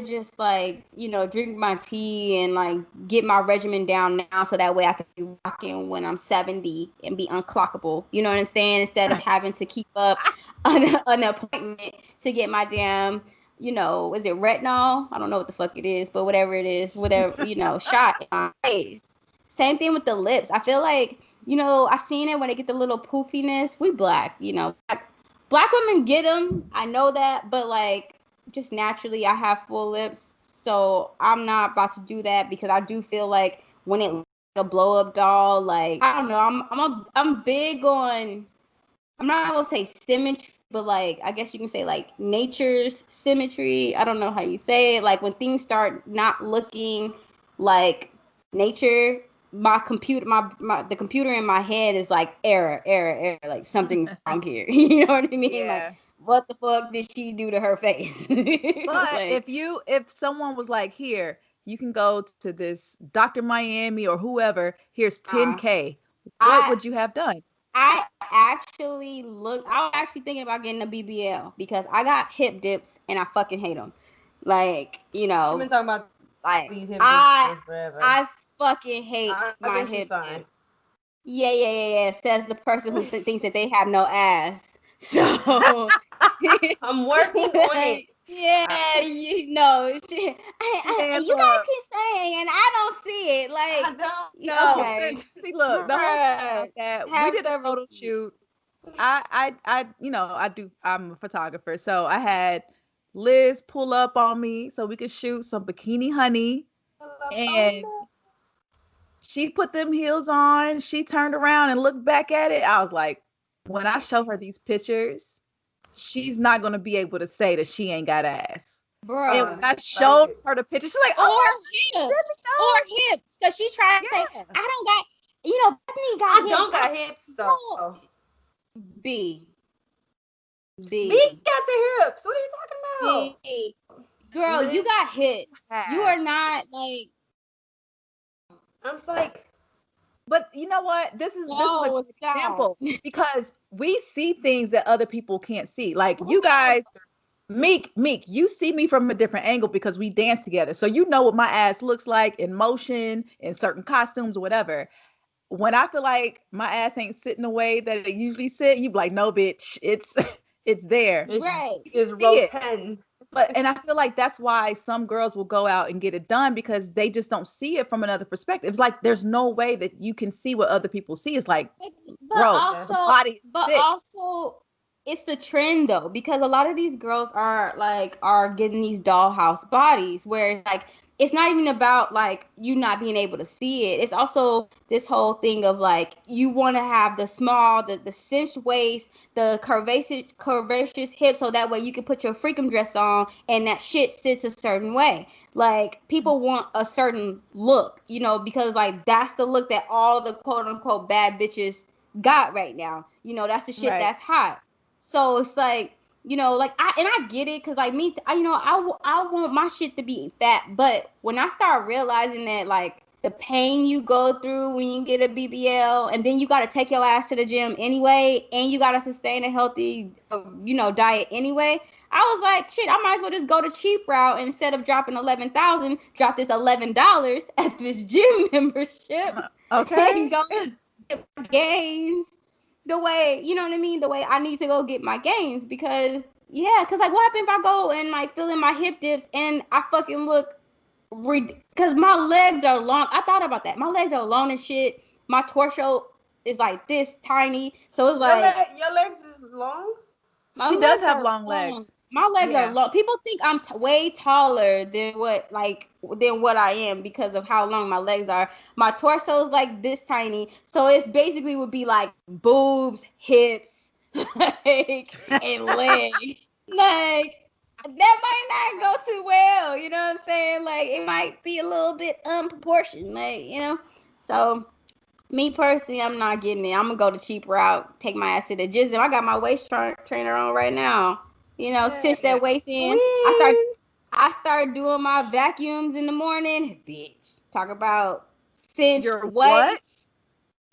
B: just like drink my tea and like get my regimen down now, so that way I can be rocking when I'm 70 and be unclockable. You know what I'm saying? Instead of having to keep up an appointment to get my damn, is it retinol? I don't know what the fuck it is, but whatever it is, shot in my face. Same thing with the lips. I feel like, I've seen it when they get the little poofiness. We black, Black women get them. I know that, but like just naturally, I have full lips, so I'm not about to do that because I do feel like when it like a blow up doll, like I don't know, I'm big on. I'm not gonna say symmetry, but like I guess you can say like nature's symmetry. I don't know how you say it. Like when things start not looking like nature, the computer in my head is like error, like something's wrong here. You know what I mean?
A: Yeah.
B: Like what the fuck did she do to her face?
A: But
B: like,
A: if someone was like, here, you can go to this Dr. Miami or whoever, here's 10K, what would you have done?
B: I was actually thinking about getting a BBL because I got hip dips and I fucking hate them. Like,
C: She's been talking about
B: like
C: these hip dips forever.
B: I fucking hate my hip dip. Yeah. Says the person who thinks that they have no ass. So
C: I'm working on it.
B: Yeah, you guys keep saying, and I don't see it. Like,
C: I don't know.
A: Okay. See, look, the whole that we did a photo shoot. I'm a photographer, so I had Liz pull up on me so we could shoot some bikini honey, and she put them heels on. She turned around and looked back at it. I was like, when I show her these pictures, she's not going to be able to say that she ain't got ass.
B: Bro,
A: and when I showed her the picture, she's like,
B: or hips, because she tried to say, I don't got, Bethany got hips.
C: I don't got hips, though.
B: B
C: got the hips. What are you talking about?
B: B. Girl, you got hips. You are not, like.
C: I'm just like.
A: But you know what? This is a good example because we see things that other people can't see. Like you guys, Meek, you see me from a different angle because we dance together. So you know what my ass looks like in motion, in certain costumes or whatever. When I feel like my ass ain't sitting the way that it usually sit, you be like, no, bitch, it's there.
B: It's
C: row 10.
A: And I feel like that's why some girls will go out and get it done because they just don't see it from another perspective. It's like there's no way that you can see what other people see. It's like,
B: also, it's the trend though, because a lot of these girls are getting these dollhouse bodies where like it's not even about like you not being able to see it. It's also this whole thing of like you want to have the small, the cinched waist, the curvaceous hips, so that way you can put your freakum dress on and that shit sits a certain way. Like people want a certain look, because like that's the look that all the quote unquote bad bitches got right now. That's the shit that's hot. So it's like. I get it because like me, I want my shit to be fat, but when I start realizing that like the pain you go through when you get a BBL, and then you got to take your ass to the gym anyway, and you got to sustain a healthy, diet anyway, I was like, shit, I might as well just go the cheap route, and instead of dropping $11,000, drop this $11 at this gym membership.
A: Okay.
B: And go get my gains the way, you know what I mean? The way I need to go get my gains, because like, what happens if I go and like fill in my hip dips and I fucking look, because my legs are long. I thought about that. My legs are long as shit. My torso is like this tiny, so it's like
C: your legs is long.
A: She does have long legs.
B: My legs are long. People think I'm way taller than what I am because of how long my legs are. My torso is like this tiny, so it's basically would be like boobs, hips, and legs. Like, that might not go too well, you know what I'm saying? Like, it might be a little bit unproportioned, like, you know. So, me personally, I'm not getting it. I'm gonna go the cheap route, take my ass to the gym. I got my waist trainer on right now. You know, cinch that waist in. I start doing my vacuums in the morning. Bitch, talk about cinch your waist.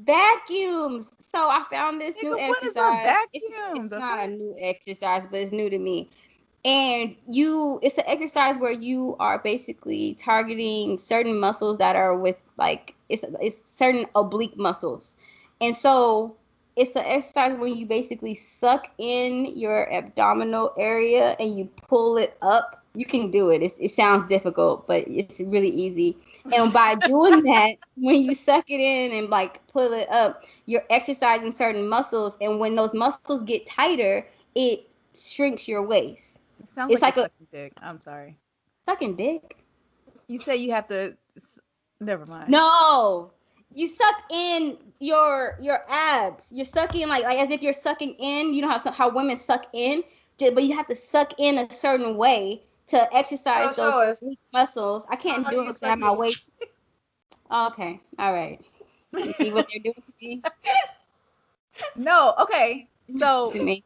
B: Vacuums. So I found this new exercise. It's not a new exercise, but it's new to me. And it's an exercise where you are basically targeting certain muscles that are with like, it's certain oblique muscles. And so it's an exercise where you basically suck in your abdominal area and you pull it up. You can do it. It sounds difficult, but it's really easy. And by doing that, when you suck it in and like pull it up, you're exercising certain muscles. And when those muscles get tighter, it shrinks your waist.
A: It sounds like sucking dick. I'm sorry.
B: Sucking dick? You
A: say you have to... Never mind.
B: No. You suck in your abs. You're sucking like as if you're sucking in. You know how women suck in, but you have to suck in a certain way to exercise those muscles. I can't do it because I have my waist. Okay, all right. You see what they're doing to me?
A: No, okay. So to me,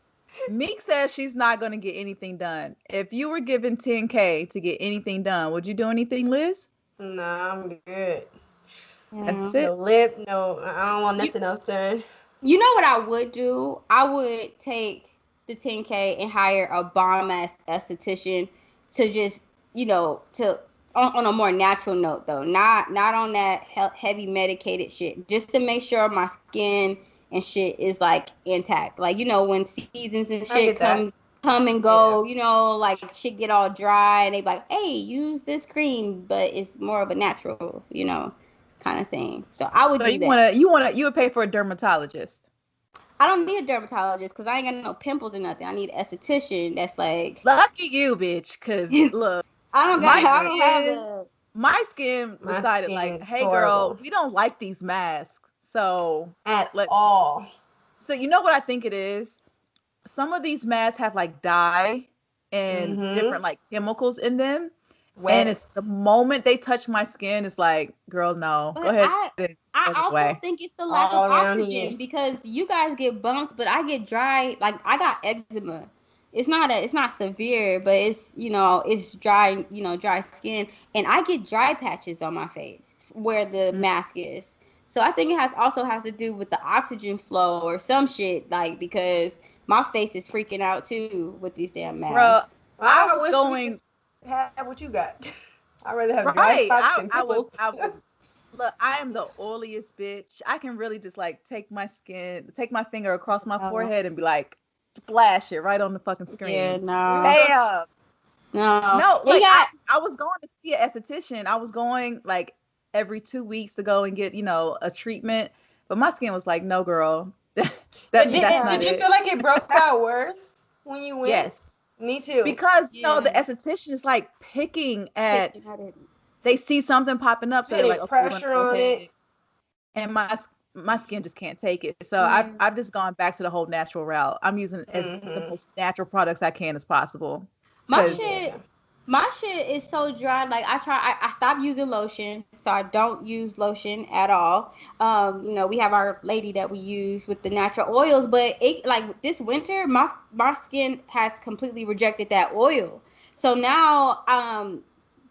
A: Meek says she's not going to get anything done. If you were given $10K to get anything done, would you do anything, Liz?
C: Nah, I'm good.
A: That's it.
C: No lip, no. I don't want nothing else done.
B: You know what I would do? I would take the $10K and hire a bomb ass esthetician to just, you know, on a more natural note though, not on that heavy medicated shit, just to make sure my skin and shit is like intact. Like, you know, when seasons and shit come and go, you know, like shit get all dry and they be like, hey, use this cream, but it's more of a natural, you know, kind of thing. So I would do that.
A: You would pay for a dermatologist.
B: I don't need a dermatologist because I ain't got no pimples or nothing. I need an esthetician that's like,
A: lucky you, bitch. Because look, my skin decided like, hey girl, we don't like these masks. So
C: at all.
A: So you know what I think it is? Some of these masks have like dye and different like chemicals in them. And it's the moment they touch my skin, it's like, girl, no. But go ahead.
B: I also think it's the lack of oxygen because you guys get bumps, but I get dry. Like I got eczema. It's not severe, but it's, you know, it's dry, you know, dry skin. And I get dry patches on my face where the mask is. So I think it also has to do with the oxygen flow or some shit, like, because my face is freaking out too with these damn masks.
A: Bro, I was going...
C: have what you got. I'd rather have
A: dry spots than pimples. Look, I am the oiliest bitch. I can really just like take my finger across my forehead and be like, splash it right on the fucking screen.
B: Yeah, no.
A: Bam.
B: No.
A: Like I was going to see an esthetician. I was going like every 2 weeks to go and get, you know, a treatment. But my skin was like, no, girl. Did
C: you feel like it broke out worse when you went?
A: Yes.
C: Me too.
A: Because, you know, the esthetician is like picking at, they see something popping up. So they're like, okay,
C: pressure on it.
A: And my skin just can't take it. So I've just gone back to the whole natural route. I'm using the most natural products I can as possible.
B: My shit is so dry. Like I stopped using lotion, so I don't use lotion at all. You know, we have our lady that we use with the natural oils, but it like this winter, my skin has completely rejected that oil. So now,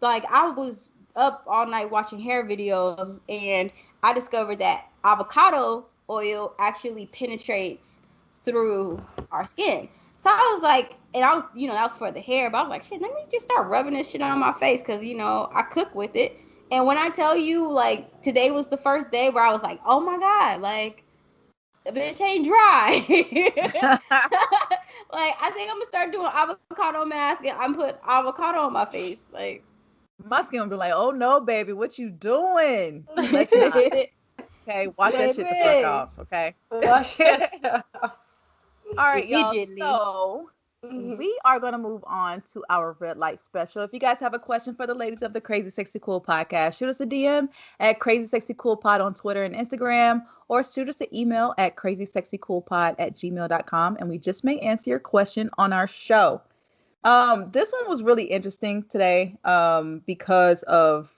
B: like I was up all night watching hair videos, and I discovered that avocado oil actually penetrates through our skin. So I was like, and I was, that was for the hair, but I was like, shit, let me just start rubbing this shit on my face because, I cook with it. And when I tell you, like, today was the first day where I was like, oh my God, like, the bitch ain't dry. Like, I think I'm gonna start doing avocado mask and I'm put avocado on my face. Like,
A: my skin will be like, oh no, baby, what you doing? Let's not. Okay, wash that shit the fuck off. Okay, wash it. All right, y'all. So we are going to move on to our red light special. If you guys have a question for the ladies of the Crazy Sexy Cool podcast, shoot us a DM at CrazySexyCoolPod on Twitter and Instagram, or shoot us an email at CrazySexyCoolPod@gmail.com, and we just may answer your question on our show. This one was really interesting today because of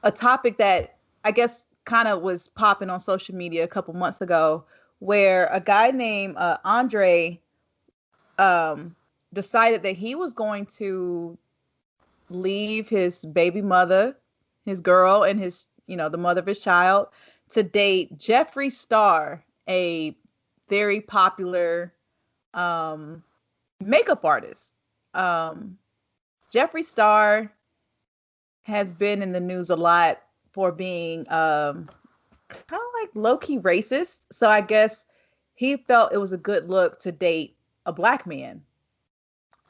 A: a topic that I guess kind of was popping on social media a couple months ago, where a guy named Andre decided that he was going to leave his baby mother, his girl, and his, the mother of his child, to date Jeffree Star, a very popular makeup artist. Jeffree Star has been in the news a lot for being kind of like low-key racist. So I guess he felt it was a good look to date a black man.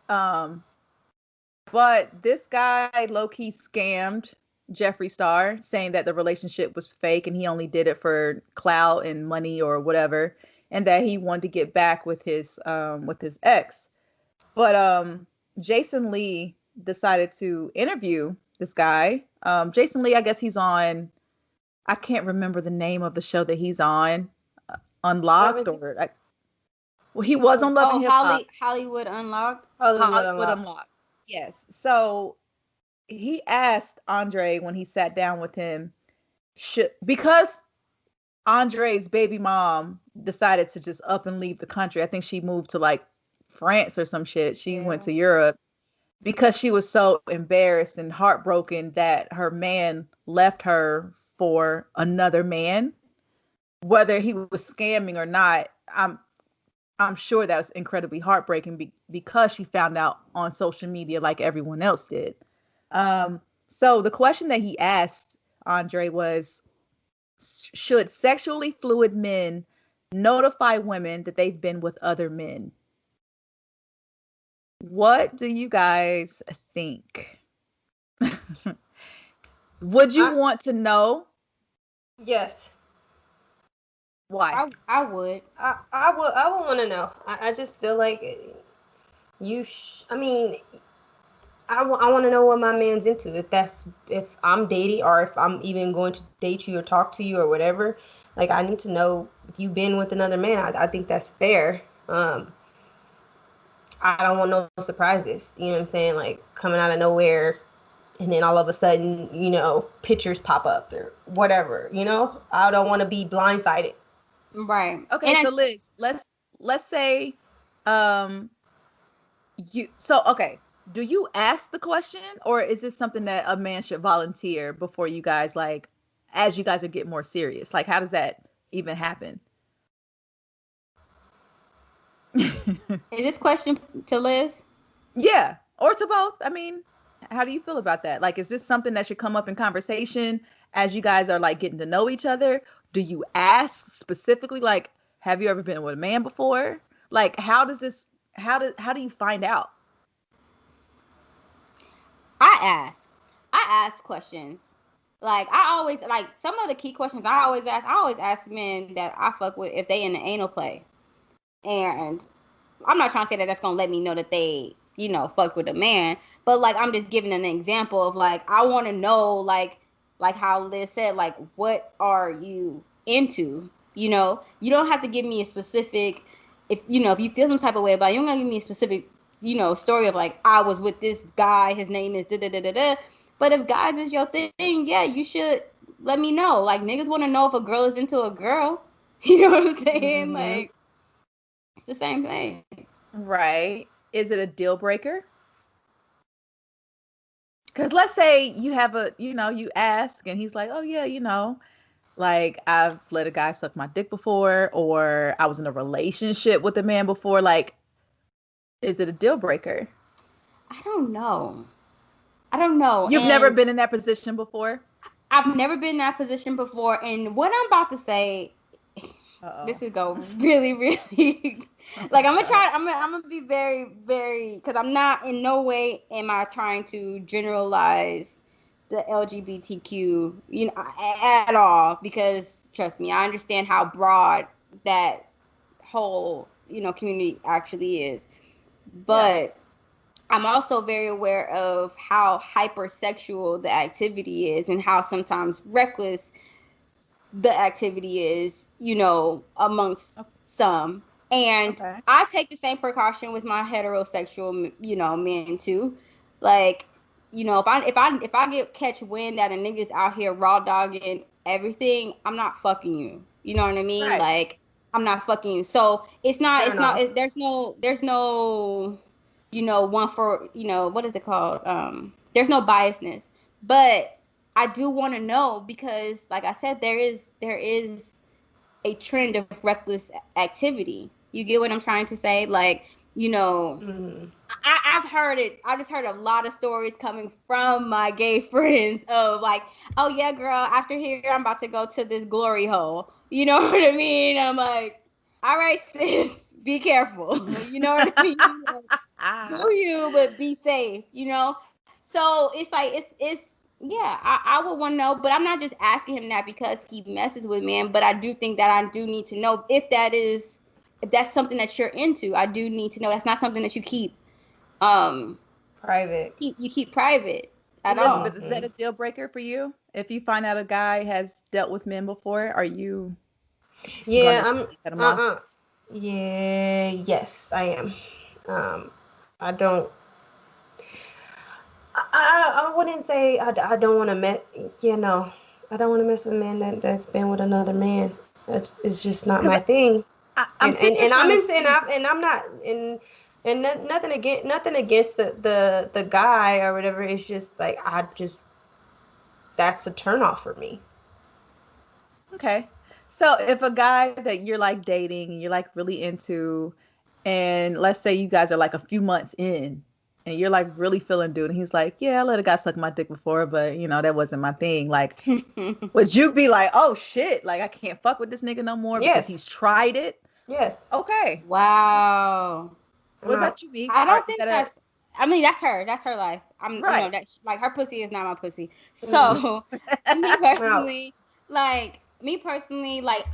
A: But this guy low-key scammed Jeffree Star, saying that the relationship was fake and he only did it for clout and money or whatever, and that he wanted to get back with his ex. But Jason Lee decided to interview this guy. Jason Lee, I guess he's on, I can't remember the name of the show that he's on, Unlocked, or he was on Love and Hip Hop.
B: Hollywood Unlocked.
A: Hollywood Unlocked. Yes. So he asked Andre when he sat down with him, because Andre's baby mom decided to just up and leave the country. I think she moved to like France or some shit. She went to Europe because she was so embarrassed and heartbroken that her man left her for another man. Whether he was scamming or not, I'm sure that was incredibly heartbreaking because she found out on social media like everyone else did. So the question that he asked Andre was, should sexually fluid men notify women that they've been with other men? What do you guys think? Would you want to know?
C: Yes.
B: Why? I would.
C: I would want to know. I just feel like I want to know what my man's into. If I'm dating or if I'm even going to date you or talk to you or whatever, like I need to know if you've been with another man. I think that's fair. I don't want no surprises. You know what I'm saying? Like coming out of nowhere, and then all of a sudden, pictures pop up or whatever. I don't want to be blindsided.
B: Right.
A: Okay. So Liz, let's say, do you ask the question, or is this something that a man should volunteer before you guys, like, as you guys are getting more serious? Like, how does that even happen?
B: Is this question to Liz?
A: Yeah, or to both. I mean, how do you feel about that? Like, is this something that should come up in conversation as you guys are like getting to know each other? Do you ask specifically, like, have you ever been with a man before? Like, how do you find out?
B: I ask questions. Like, I always, like, some of the key questions I always ask men that I fuck with if they in the anal play. And I'm not trying to say that that's going to let me know that they, fuck with a man. But, like, I'm just giving an example of, like, I want to know, like how Liz said, like, what are you into? You don't have to give me a specific, if you feel some type of way about it, you don't have to give me a specific, story of, like, I was with this guy, his name is da-da-da-da-da. But if guys is your thing, yeah, you should let me know. Like, niggas want to know if a girl is into a girl. You know what I'm saying? Mm-hmm. Like, it's the same thing.
A: Right. Is it a deal breaker? Because let's say you have you ask and he's like, oh, yeah, like I've let a guy suck my dick before, or I was in a relationship with a man before. Like, Is it a deal breaker?
B: I don't know.
A: You've never been in that position before?
B: I've never been in that position before. And what I'm about to say, this is go really, really like I'm gonna be very, very, because I'm not, in no way am I trying to generalize the LGBTQ, at all, because trust me, I understand how broad that whole, community actually is. But I'm also very aware of how hypersexual the activity is and how sometimes reckless the activity is, amongst some. And I take the same precaution with my heterosexual, men too. Like, if I catch wind that a nigga's out here raw dogging everything, I'm not fucking you. You know what I mean? Right. Like, I'm not fucking you. So there's no, one for, what is it called? There's no biasness. But I do want to know, because like I said, there is a trend of reckless activity. You get what I'm trying to say? Like, I've heard it. I just heard a lot of stories coming from my gay friends of like, oh yeah, girl, after here, I'm about to go to this glory hole. You know what I mean? I'm like, all right, sis, be careful. You know what I mean? Do you, but be safe, So it's like, yeah, I would want to know, but I'm not just asking him that because he messes with men, but I do think that I do need to know if that's something that you're into. I do need to know. That's not something that you keep
C: private.
B: You keep private at
A: all. Elizabeth, is that a deal breaker for you? If you find out a guy has dealt with men before, are you?
C: Yeah, Yeah, yes, I am. I don't. I wouldn't say I don't want to mess. I don't want to mess with a man that's been with another man. It's just not my nothing against the guy or whatever. It's just like that's a turnoff for me.
A: Okay, so if a guy that you're like dating and you're like really into, and let's say you guys are like a few months in, and you're like really feeling dude, and he's like, yeah, I let a guy suck my dick before, but that wasn't my thing. Like, would you be like, oh shit, like I can't fuck with this nigga no more because he's tried it?
C: Yes.
A: Okay.
B: Wow.
A: What about you, Meek?
B: I don't think that's. I mean, that's her. That's her life. I'm right. That like her pussy is not my pussy. So me personally, like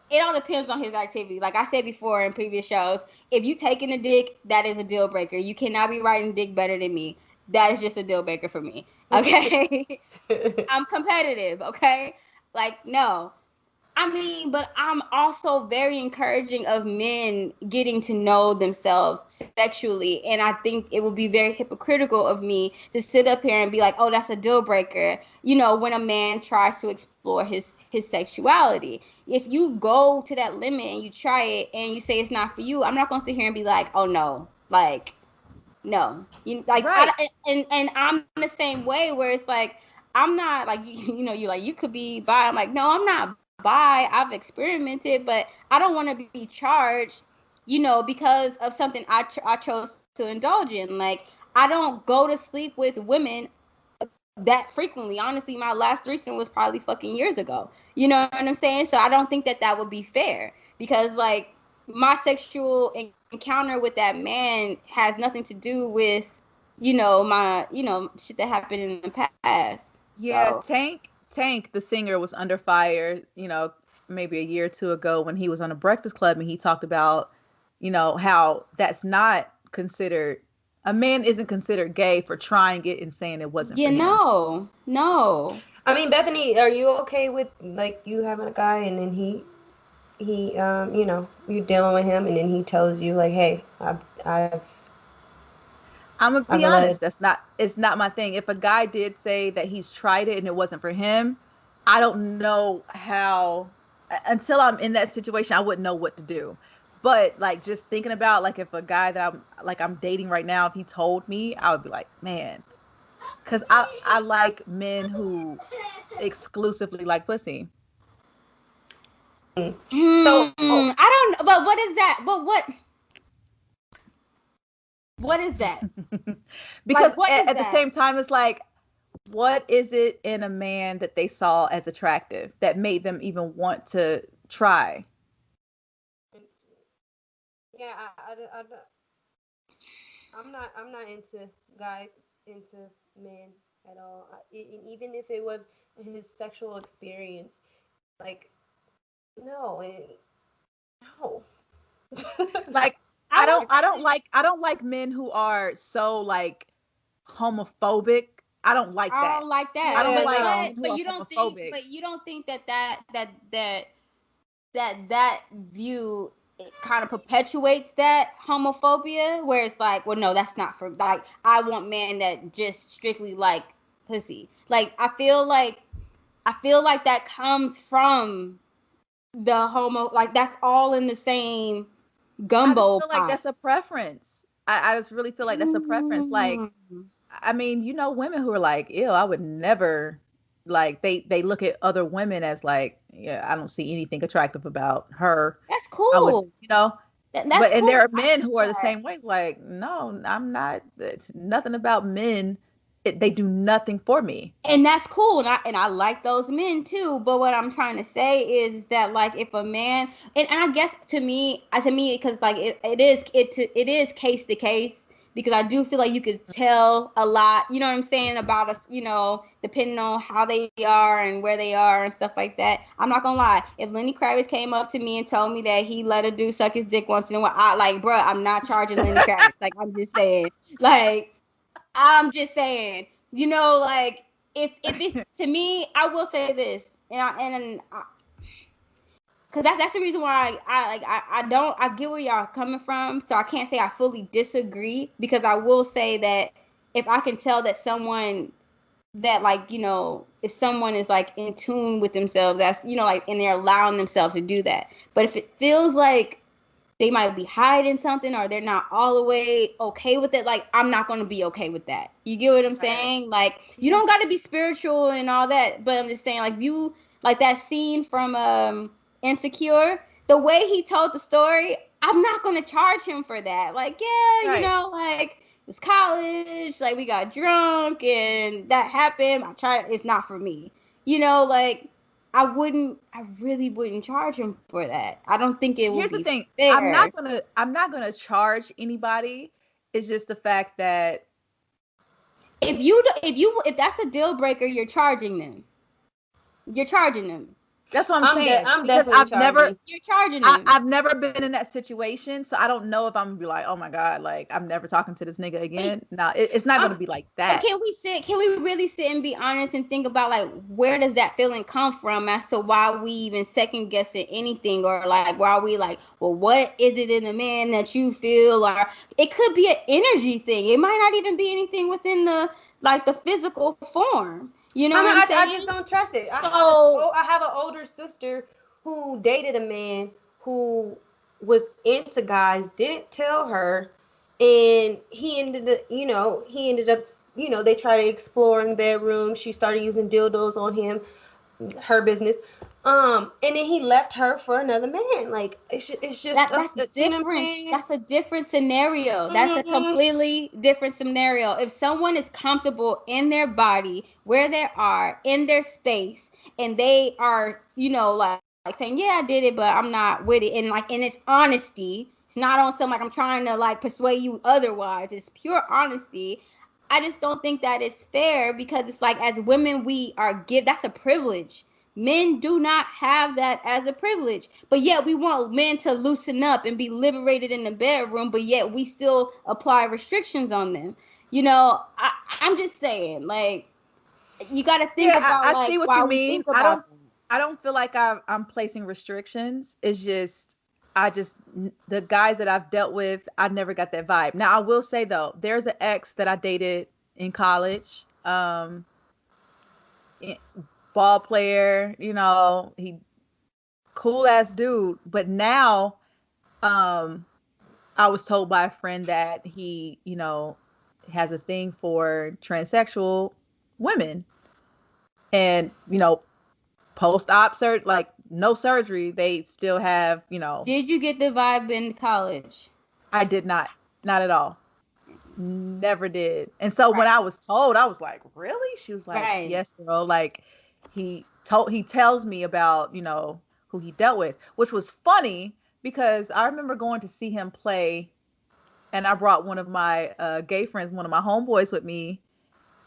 B: it all depends on his activity. Like I said before in previous shows, if you taking a dick, that is a deal breaker. You cannot be riding dick better than me. That is just a deal breaker for me. Okay. I'm competitive. Okay. Like, no. I mean, but I'm also very encouraging of men getting to know themselves sexually. And I think it would be very hypocritical of me to sit up here and be like, oh, that's a deal breaker, when a man tries to explore his sexuality. If you go to that limit and you try it and you say it's not for you, I'm not going to sit here and be like, oh, no, like, no. Right. And I'm the same way where it's like, I'm not like, you're like, you could be bi. I'm like, no, I'm not bi. I've experimented, but I don't want to be charged, because of something I chose to indulge in. Like, I don't go to sleep with women that frequently. Honestly, my last threesome was probably fucking years ago. You know what I'm saying? So I don't think that would be fair, because like my sexual encounter with that man has nothing to do with, my, shit that happened in the past.
A: Yeah, so. Tank, the singer, was under fire, maybe a year or two ago when he was on a Breakfast Club, and he talked about, how that's not considered, a man isn't considered gay for trying it and saying it wasn't for him.
B: No.
C: I mean, Bethany, are you okay with like you having a guy and then he you're dealing with him and then he tells you like, hey,
A: I'm gonna be honest. It's not my thing. If a guy did say that he's tried it and it wasn't for him, I don't know how. Until I'm in that situation, I wouldn't know what to do. But like just thinking about like if a guy that I'm dating right now, if he told me, I would be like, man, because I like men who exclusively like pussy.
B: So I don't. But what is that? But what? What is that?
A: Because
B: what is
A: at the same time, it's like, what is it in a man that they saw as attractive that made them even want to try?
C: Yeah, I'm not into guys, into men at all. Even if it was his sexual experience, like, no, no.
A: Like, I don't like men who are so like homophobic. I don't like that.
B: I don't like that.
A: I don't
C: Yeah,
A: like
C: no.
A: men who
B: but
A: are
B: you don't
A: homophobic.
B: think that view, it kind of perpetuates that homophobia, where it's like, well, no, that's not for, like, I want men that just strictly like pussy. Like, I feel like that comes from the homo, like, that's all in the same gumbo
A: I just feel like
B: pot.
A: that's a preference. I just really feel like that's a preference. Like, I mean, you know, women who are like, ew, I would never, like, they look at other women as like, yeah, I don't see anything attractive about her.
B: That's
A: I would,
B: cool.
A: you know,
B: That's
A: and
B: cool.
A: there are men who are the same way. Like, no, I'm not. It's nothing about men. They do nothing for me.
B: And that's cool, and I like those men too. But what I'm trying to say is that, like, if a man, and I guess to me, because like it is case to case, because I do feel like you could tell a lot, you know what I'm saying, about us, you know, depending on how they are and where they are and stuff like that. I'm not gonna lie, if Lenny Kravitz came up to me and told me that he let a dude suck his dick once in a while, I like, bruh, I'm not charging Lenny Kravitz. Like, I'm just saying, you know, like, if it's, to me, I will say this, and because that's the reason why I get where y'all coming from, so I can't say I fully disagree, because I will say that if I can tell that someone, that, like, you know, if someone is like in tune with themselves, that's, you know, like, and they're allowing themselves to do that. But if it feels like they might be hiding something, or they're not all the way okay with it, like, I'm not going to be okay with that. You get what I'm saying? Like, you don't got to be spiritual and all that, but I'm just saying, like, you, like that scene from Insecure, the way he told the story, I'm not going to charge him for that. Like, yeah, right. You know, like, it was college, like, we got drunk and that happened. It's not for me. You know, like, I really wouldn't charge him for that. I don't think it would be fair. Here's the thing.
A: I'm not gonna charge anybody. It's just the fact that
B: if that's a deal breaker, you're charging them.
A: That's what I'm saying.
C: I'm definitely charging.
B: You're charging them.
A: I've never been in that situation, so I don't know if I'm gonna be like, oh my God, like, I'm never talking to this nigga again. No, it's not gonna be like that.
B: But can we really sit and be honest and think about, like, where does that feeling come from as to why we even second guessing anything, or like, why we like, well, what is it in the man that you feel, or it could be an energy thing. It might not even be anything within the physical form. You know what I'm saying?
C: I just don't trust it. I have an older sister who dated a man who was into guys, didn't tell her, and he ended up, they tried to explore in the bedroom. She started using dildos on him, her business. And then he left her for another man. Like, it's just
B: that's different. That's a different scenario. Mm-hmm. That's a completely different scenario. If someone is comfortable in their body, where they are, in their space, and they are, you know, like saying, yeah, I did it, but I'm not with it, and like, and it's honesty. It's not on some, like, I'm trying to like persuade you otherwise. It's pure honesty. I just don't think that is fair, because it's like, as women, that's a privilege. Men do not have that as a privilege, but yet we want men to loosen up and be liberated in the bedroom, but yet we still apply restrictions on them. You know, I'm just saying, like, you got to think about. I see what you mean.
A: I don't feel like I'm placing restrictions. It's just, the guys that I've dealt with, I never got that vibe. Now, I will say though, there's an ex that I dated in college. Ball player, you know, he cool ass dude. But now, I was told by a friend that he, you know, has a thing for transsexual women, and, you know, post-op like no surgery, they still have, you know.
B: Did you get the vibe in college?
A: I did not at all. Never did. And so when I was told, I was like, really? She was like, yes, girl. Like he tells me about, who he dealt with, which was funny because I remember going to see him play, and I brought one of my gay friends, one of my homeboys with me,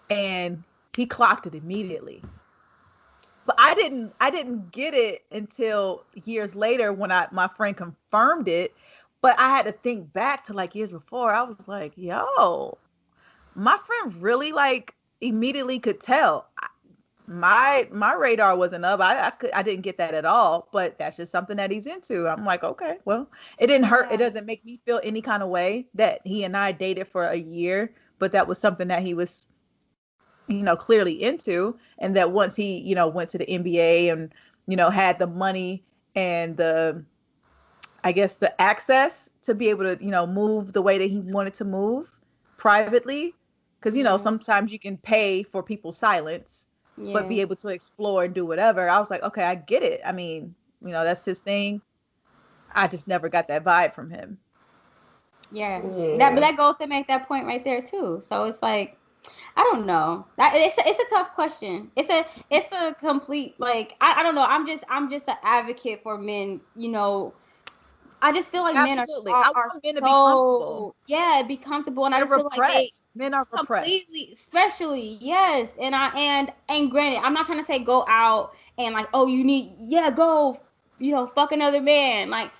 A: and he clocked it immediately. But I didn't get it until years later when my friend confirmed it. But I had to think back to like years before. I was like, yo, my friend really like immediately could tell. My radar wasn't up. I didn't get that at all, but that's just something that he's into. I'm like, okay, well, it didn't hurt. It doesn't make me feel any kind of way that he and I dated for a year, but that was something that he was, clearly into. And that once he, went to the NBA and, had the money and I guess the access to be able to, move the way that he wanted to move privately. Because, sometimes you can pay for people's silence, but be able to explore and do whatever. I was like, okay, I get it. I mean, that's his thing. I just never got that vibe from him.
B: Yeah. That goes to make that point right there too. So it's like, I don't know. It's a tough question. It's a complete, like, I don't know. I'm just an advocate for men, I just feel like
A: Absolutely.
B: men are
A: men
B: so,
A: to be comfortable.
B: Yeah, be comfortable. And
A: They're
B: I just
A: repressed.
B: feel like
A: men are
B: completely,
A: repressed.
B: especially, yes. And granted, I'm not trying to say go out and like, oh, you need, go, fuck another man. Like,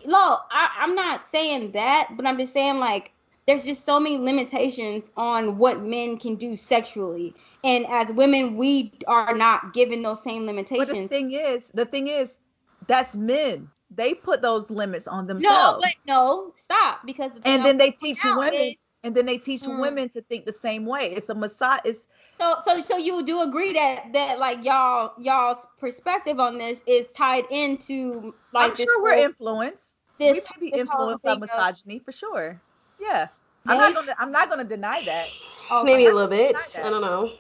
B: I'm not saying that, but I'm just saying like, there's just so many limitations on what men can do sexually. And as women, we are not given those same limitations.
A: But the thing is, that's men. They put those limits on themselves.
B: No, stop. Because
A: then they teach women, women to think the same way. It's a massage.
B: So you do agree that like y'all's perspective on this is tied into like
A: I'm sure we're influenced. We may be influenced by misogyny for sure. Yeah. I'm not gonna deny that.
C: Maybe a little bit. I don't know.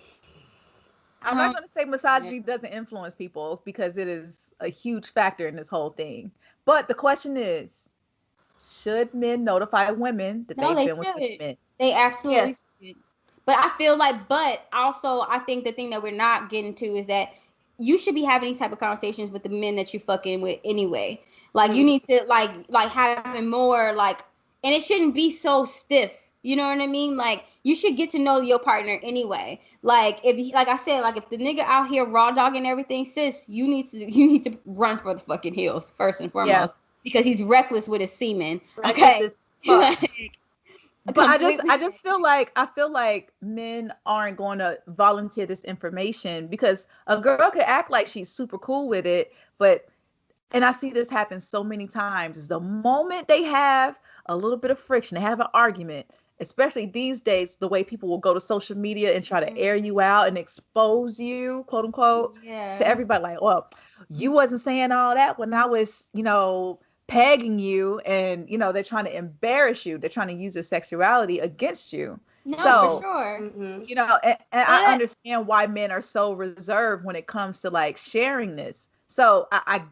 A: I'm not going to say misogyny doesn't influence people because it is a huge factor in this whole thing. But the question is, should men notify women that they've been with men?
B: They absolutely should. But I feel like, but also I think the thing that we're not getting to is that you should be having these type of conversations with the men that you're fucking with anyway. Like you need to like having more like, and it shouldn't be so stiff. You know what I mean? Like you should get to know your partner anyway. Like if, like I said, like if the nigga out here raw dogging everything, sis, you need to run for the fucking hills first and foremost because he's reckless with his semen. Okay.
A: But I just feel like men aren't going to volunteer this information because a girl could act like she's super cool with it, and I see this happen so many times, is the moment they have a little bit of friction, they have an argument, especially these days, the way people will go to social media and try to air you out and expose you, quote unquote, to everybody. Like, well, you wasn't saying all that when I was, pegging you, and, they're trying to embarrass you. They're trying to use their sexuality against you.
B: No, for sure.
A: And I understand why men are so reserved when it comes to like sharing this. So I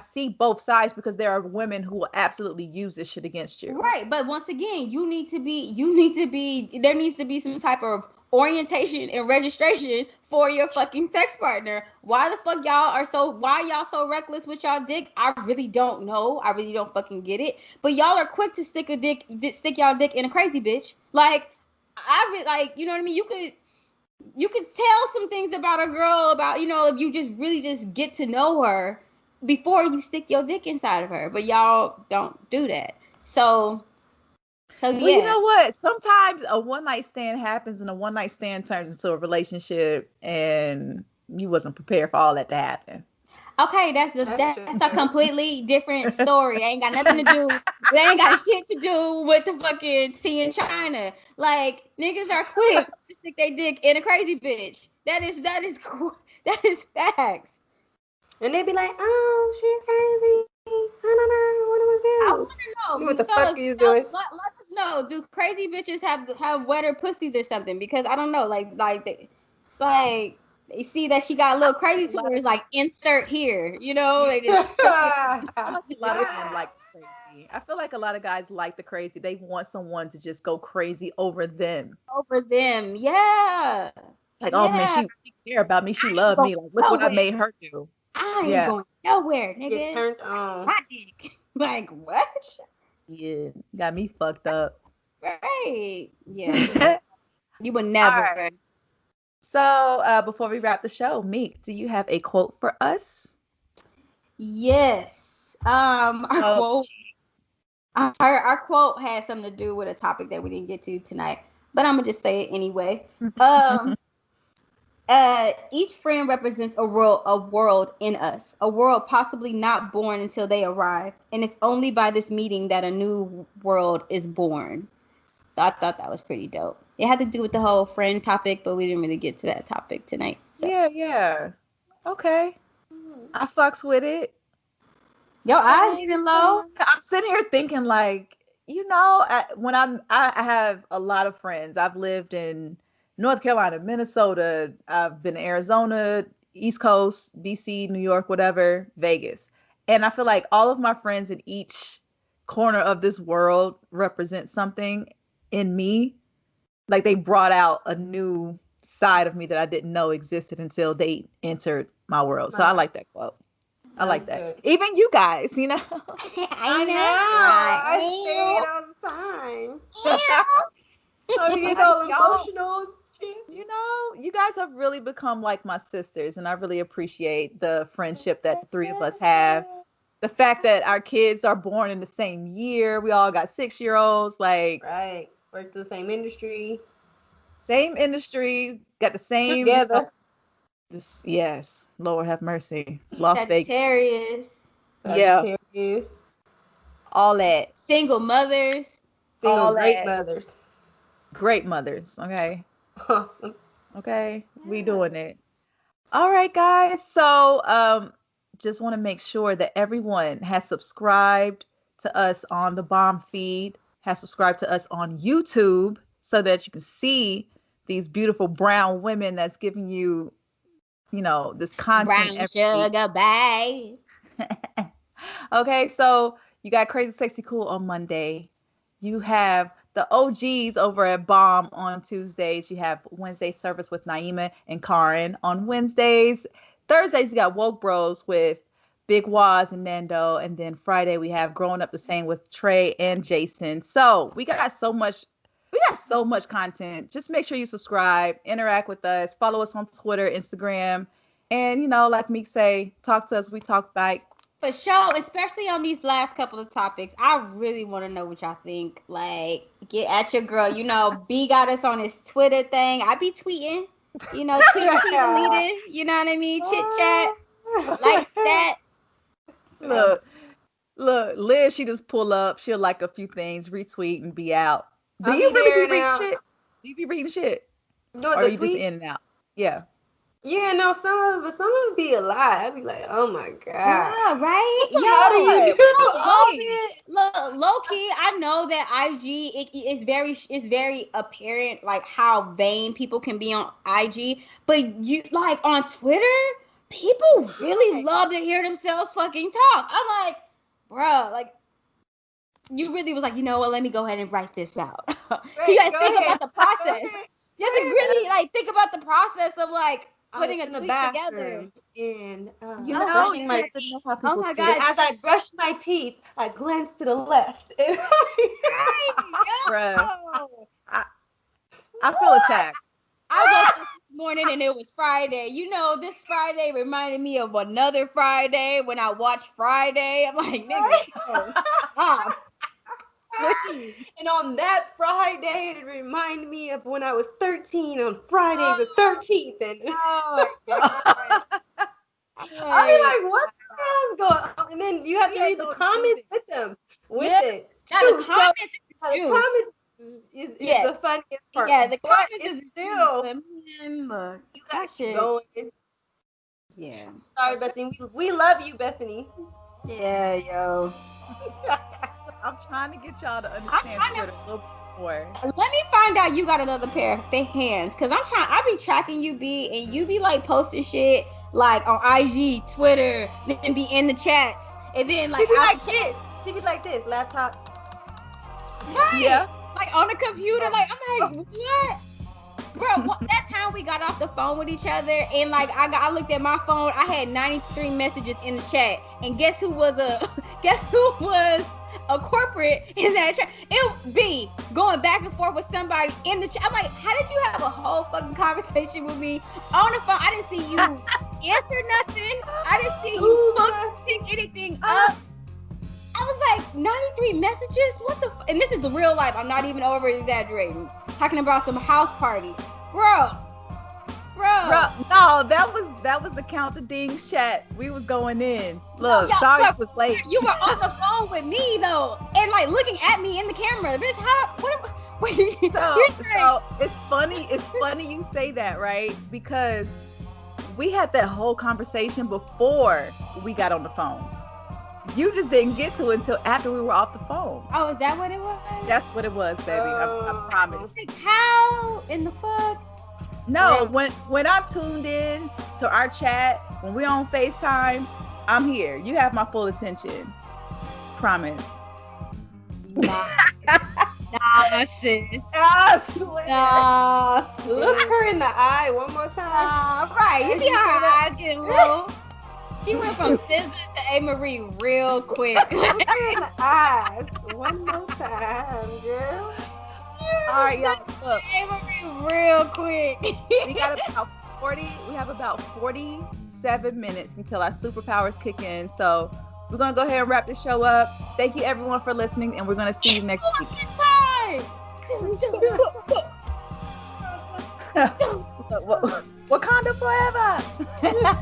A: see both sides because there are women who will absolutely use this shit against you.
B: Right. But once again, there needs to be some type of orientation and registration for your fucking sex partner. Why the fuck why y'all so reckless with y'all dick? I really don't know. I really don't fucking get it. But y'all are quick to stick y'all dick in a crazy bitch. Like, you know what I mean? You could tell some things about a girl about, if you just really just get to know her before you stick your dick inside of her. But y'all don't do that. So yeah.
A: Well, you know what? Sometimes a one-night stand happens and a one-night stand turns into a relationship and you wasn't prepared for all that to happen.
B: Okay, that's a completely different story. It ain't got nothing to do. It ain't got shit to do with the fucking tea in China. Like, niggas are quick to stick their dick in a crazy bitch. That is facts.
C: And they be like, oh, she's crazy. I don't know. What do I do?
B: I want to know.
C: What the fuck are you doing?
B: Let us know. Do crazy bitches have wetter pussies or something? Because I don't know. It's like. They see that she got a little crazy to her. It's like insert here, they just.
A: A lot of them like crazy. I feel like a lot of guys like the crazy. They want someone to just go crazy over them.
B: Over them, yeah.
A: Like, oh man, she care about me. She love me. Like, look what I made her do.
B: I ain't going nowhere, nigga.
C: Get turned on.
B: My dick. Like, what?
A: Yeah, got me fucked up.
B: Right. Yeah. You would never.
A: Right. So, before we wrap the show, Meek, do you have a quote for us?
B: Yes. Our quote has something to do with a topic that we didn't get to tonight, but I'm gonna just say it anyway. Each friend represents a world in us, a world possibly not born until they arrive, and it's only by this meeting that a new world is born. So I thought that was pretty dope. It had to do with the whole friend topic, but we didn't really get to that topic tonight. So.
A: Yeah. Okay. I fucks with it.
B: Yo, I even low.
A: I'm sitting here thinking, like, when I have a lot of friends. I've lived in North Carolina, Minnesota. I've been to Arizona, East Coast, DC, New York, whatever, Vegas. And I feel like all of my friends in each corner of this world represent something in me. Like, they brought out a new side of me that I didn't know existed until they entered my world. So I like that quote. I like that. Good. Even you guys,
C: I know. I say it all the time. So you get all emotional.
A: You guys have really become like my sisters, and I really appreciate the friendship that the three of us have. The fact that our kids are born in the same year. We all got 6-year-olds. Like,
C: right. Work to the same industry.
A: Got the same.
C: Together.
A: Yes. Lord have mercy. Las
B: Vegas.
A: Yeah. All that.
B: Single mothers.
C: Mothers.
A: Great mothers. Okay.
C: Awesome.
A: Okay. We doing it. All right, guys. So, just want to make sure that everyone has subscribed to us on the Bomb feed, has subscribed to us on YouTube, so that you can see these beautiful brown women that's giving you, this content.
B: Brown sugar, babe.
A: Okay, so you got Crazy Sexy Cool on Monday. You have the OGs over at Bomb on Tuesdays. You have Wednesday service with Naima and Karen on Wednesdays. Thursdays, you got Woke Bros with Big Waz and Nando. And then Friday, we have Growing Up the Same with Trey and Jason. So we got so much content. Just make sure you subscribe, interact with us, follow us on Twitter, Instagram. And, like Meek say, talk to us. We talk back.
B: For sure, especially on these last couple of topics. I really want to know what y'all think. Like, get at your girl. B got us on his Twitter thing. I be tweeting. Tweet deleting. You know what I mean? Chit chat. Like that.
A: Look, Liz, she just pull up. She'll like a few things, retweet, and be out. Do you really be reading shit? Do you be reading shit?
C: No,
A: or are you just in and out? Yeah.
C: Yeah, no, some of it be a lot. I'd be like, oh my God.
B: Yeah, right?
C: How do you do
B: Look, low key, I know that IG is very apparent, like how vain people can be on IG. But you, like, on Twitter, people really love to hear themselves fucking talk. I'm like, bro, like, you really was like, let me go ahead and write this out. You gotta think about the process. You have to really, think about the process of, putting a tweet together.
C: And
B: brushing my teeth. Oh my God.
C: As I brushed my teeth, I glanced to the left.
A: Bruh. I feel attacked.
B: I woke up this morning and it was Friday. This Friday reminded me of another Friday when I watched Friday. I'm like, nigga, stop.
C: And on that Friday, it reminded me of when I was 13 on Friday the 13th. And
B: oh my God.
C: I mean, like, what the hell is going on? And then you have to read the comments with them. It.
B: Now, the comments
C: is the funniest part.
B: Yeah, the comments is
C: still.
B: Man, look,
C: You got shit
B: going. Yeah.
C: Sorry, Bethany. We love you, Bethany.
B: Yeah, yo.
A: I'm trying to get y'all to understand Twitter a little bit more.
B: Let me find out you got another pair of hands, cause I be tracking you, and you be posting shit on IG, Twitter, then be in the chats, and then
C: you be like shit. She be like this, laptop.
B: Right.
A: Yeah.
B: Like on the computer. Like I'm like, what? Bro, that time we got off the phone with each other, and like I looked at my phone, I had 93 messages in the chat, and guess who was a corporate in that chat? It be going back and forth with somebody in the chat. I'm like, how did you have a whole fucking conversation with me on the phone? I didn't see you answer nothing. I didn't see you pick anything up. I was like, 93 messages? What the and this is the real life. I'm not even over exaggerating. Talking about some house party. Bro.
A: No, that was the Count the Dings chat. We was going in. Look,
B: no,
A: sorry it was late.
B: You were on the phone with me though, and like looking at me in the camera. Bitch,
A: So it's funny you say that, right? Because we had that whole conversation before we got on the phone. You just didn't get to it until after we were off the phone.
B: Oh, is that what it was?
A: That's what it was, baby. I promise.
B: Like, how in the fuck?
A: No, when I'm tuned in to our chat, when we're on FaceTime, I'm here. You have my full attention. Promise.
B: Nah, sis.
A: I swear.
B: Nah,
C: Look her in the eye one more time.
B: Right. You see how her eyes getting low? She went from Scissor to A. Marie real quick.
C: In the eyes one more time, girl.
A: All right, y'all. Look,
B: A. Marie real quick.
A: we have about 47 minutes until our superpowers kick in. So we're gonna go ahead and wrap the show up. Thank you everyone for listening, and we're gonna see you next week.
B: Time.
A: Wakanda forever.